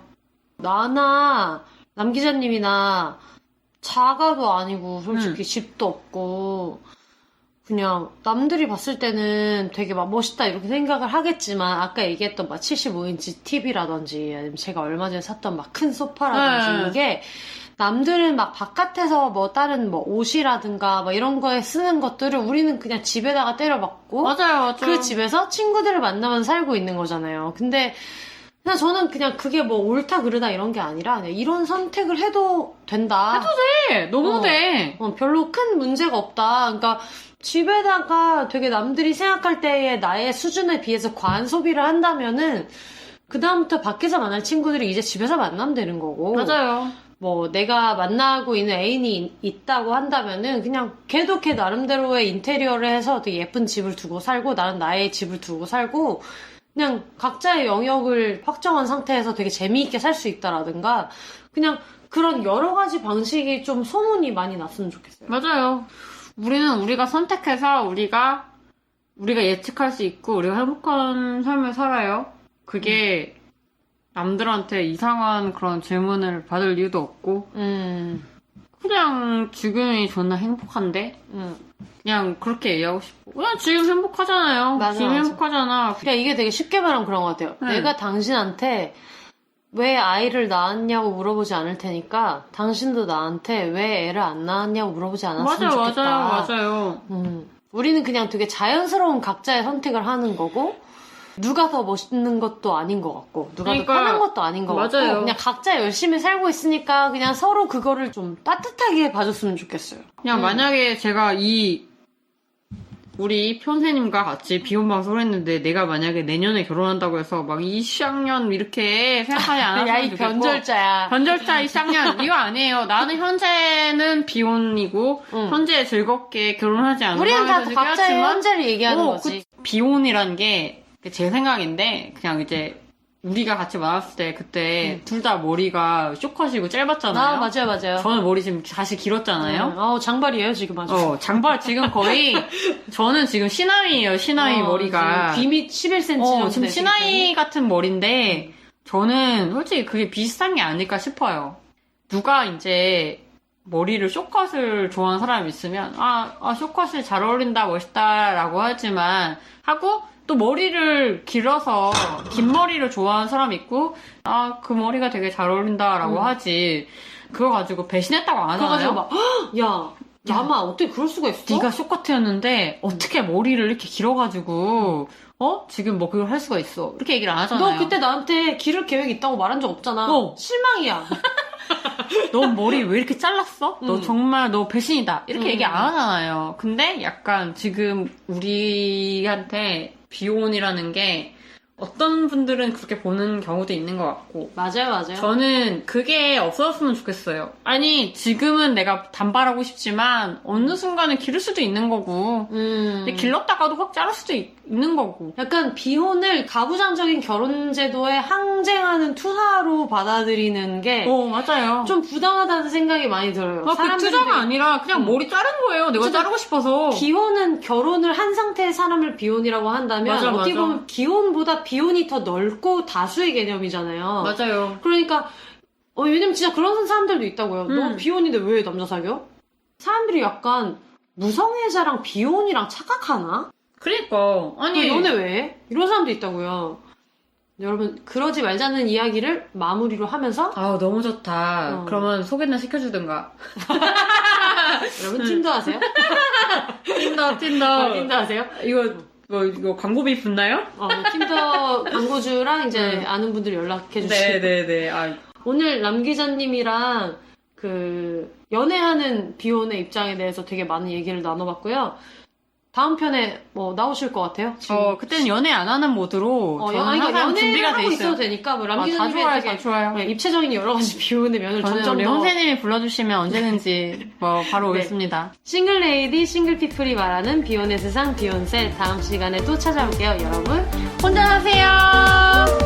나나 남 기자님이나 자가도 아니고 솔직히 집도 없고 그냥 남들이 봤을 때는 되게 막 멋있다 이렇게 생각을 하겠지만 아까 얘기했던 막 75인치 TV라든지 아니면 제가 얼마 전에 샀던 막 큰 소파라든지 이게 남들은 막 바깥에서 뭐 다른 뭐 옷이라든가 뭐 이런 거에 쓰는 것들을 우리는 그냥 집에다가 때려박고 맞아요. 그 집에서 친구들을 만나면서 살고 있는 거잖아요. 근데 그냥 저는 그냥 그게 뭐 옳다 그르다 이런 게 아니라 그냥 이런 선택을 해도 된다. 해도 돼. 너무 돼. 별로 큰 문제가 없다. 그러니까 집에다가 되게 남들이 생각할 때의 나의 수준에 비해서 과한 소비를 한다면은 그다음부터 밖에서 만날 친구들이 이제 집에서 만나면 되는 거고. 맞아요. 뭐 내가 만나고 있는 애인이 있다고 한다면은 그냥 걔도 걔 나름대로의 인테리어를 해서 되게 예쁜 집을 두고 살고 나는 나의 집을 두고 살고 그냥 각자의 영역을 확정한 상태에서 되게 재미있게 살 수 있다라든가 그냥 그런 여러 가지 방식이 좀 소문이 많이 났으면 좋겠어요. 맞아요. 우리는 우리가 선택해서 우리가 예측할 수 있고 우리가 행복한 삶을 살아요. 그게 남들한테 이상한 그런 질문을 받을 이유도 없고 그냥 지금이 존나 행복한데 그냥 그렇게 얘기하고 싶고 그냥 지금 행복하잖아요. 맞아, 지금 맞아. 행복하잖아. 그냥 이게 되게 쉽게 말하면 그런 것 같아요. 내가 당신한테 왜 아이를 낳았냐고 물어보지 않을 테니까 당신도 나한테 왜 애를 안 낳았냐고 물어보지 않았으면 좋겠다. 맞아요. 우리는 그냥 되게 자연스러운 각자의 선택을 하는 거고 누가 더 멋있는 것도 아닌 것 같고 누가 더 편한 것도 아닌 것 같고 그냥 각자 열심히 살고 있으니까 그냥 서로 그거를 좀 따뜻하게 봐줬으면 좋겠어요. 그냥 만약에 제가 우리 편세님과 같이 비혼 방송을 했는데 내가 만약에 내년에 결혼한다고 해서 막 20학년 이렇게 생각하지 않았으면 야, 이 좋겠고 변절자야. 변절자 20학년 이거 아니에요. 나는 현재는 비혼이고 현재 즐겁게 결혼하지 않은 우리는 다 상황에서 각자의 얘기하지만 현재를 얘기하는 거지. 비혼이란 게 제 생각인데 그냥 이제 우리가 같이 만났을 때 그때 둘 다 머리가 쇼컷이고 짧았잖아요. 맞아요. 저는 머리 지금 다시 길었잖아요. 장발이에요 지금 아주. 장발 지금 거의 저는 지금 시나이예요. 시나이 머리가 귀밑 11cm 정도 지금 시나이 같은 머리인데 저는 솔직히 그게 비슷한 게 아닐까 싶어요. 누가 이제 머리를 쇼컷을 좋아하는 사람이 있으면 쇼컷이 잘 어울린다 멋있다라고 하지만 하고 또 머리를 길어서 긴 머리를 좋아하는 사람이 있고 그 머리가 되게 잘 어울린다라고 하지 그거 가지고 배신했다고 안 하잖아요. 그거 가지고 막 야마 어떻게 그럴 수가 있어? 네가 쇼커트였는데 어떻게 머리를 이렇게 길어가지고 지금 뭐 그걸 할 수가 있어 이렇게 얘기를 안 하잖아요. 너 그때 나한테 기를 계획 있다고 말한 적 없잖아. 실망이야. 너 머리 왜 이렇게 잘랐어? 너 정말 너 배신이다 이렇게 얘기 안 하잖아요. 근데 약간 지금 우리한테 비혼이라는 게 어떤 분들은 그렇게 보는 경우도 있는 것 같고 맞아요. 저는 그게 없어졌으면 좋겠어요. 아니 지금은 내가 단발하고 싶지만 어느 순간은 기를 수도 있는 거고 근데 길렀다가도 확 자를 수도 있는 거고 약간 비혼을 가부장적인 결혼 제도에 항쟁하는 투사로 받아들이는 게 맞아요. 좀 부당하다는 생각이 많이 들어요. 그 투자가 아니라 그냥 머리 자른 거예요. 내가 자르고 싶어서. 기혼은 결혼을 한 상태의 사람을 비혼이라고 한다면 어떻게 맞아. 보면 기혼보다 비혼이 더 넓고 다수의 개념이잖아요. 맞아요. 그러니까 왜냐면 진짜 그런 사람들도 있다고요. 너 비혼인데 왜 남자 사겨? 사람들이 약간 무성애자랑 비혼이랑 착각하나? 그러니까 아니 너네 왜? 이런 사람도 있다고요. 여러분 그러지 말자는 이야기를 마무리로 하면서 너무 좋다. 그러면 소개나 시켜주든가. 여러분 틴더 하세요? 틴더 하세요? 이거 광고비 붙나요? 틴더 광고주랑 이제 아는 분들 연락해 주시고. 네네네. 오늘 남 기자님이랑 연애하는 비혼의 입장에 대해서 되게 많은 얘기를 나눠봤고요. 다음 편에 나오실 것 같아요? 지금. 그때는 연애 안 하는 모드로 저는 항상 준비가 돼 하고 있어요. 있어도 되니까 남 다 기자님의 좋아요, 되게 다 좋아요. 입체적인 여러 가지 비혼의 면을 점점 우리 더 선생님이 불러주시면 언제든지 바로 오겠습니다. 싱글 레이디, 싱글 피플이 말하는 비혼의 세상 비혼셀 다음 시간에 또 찾아올게요. 여러분 혼자 사세요.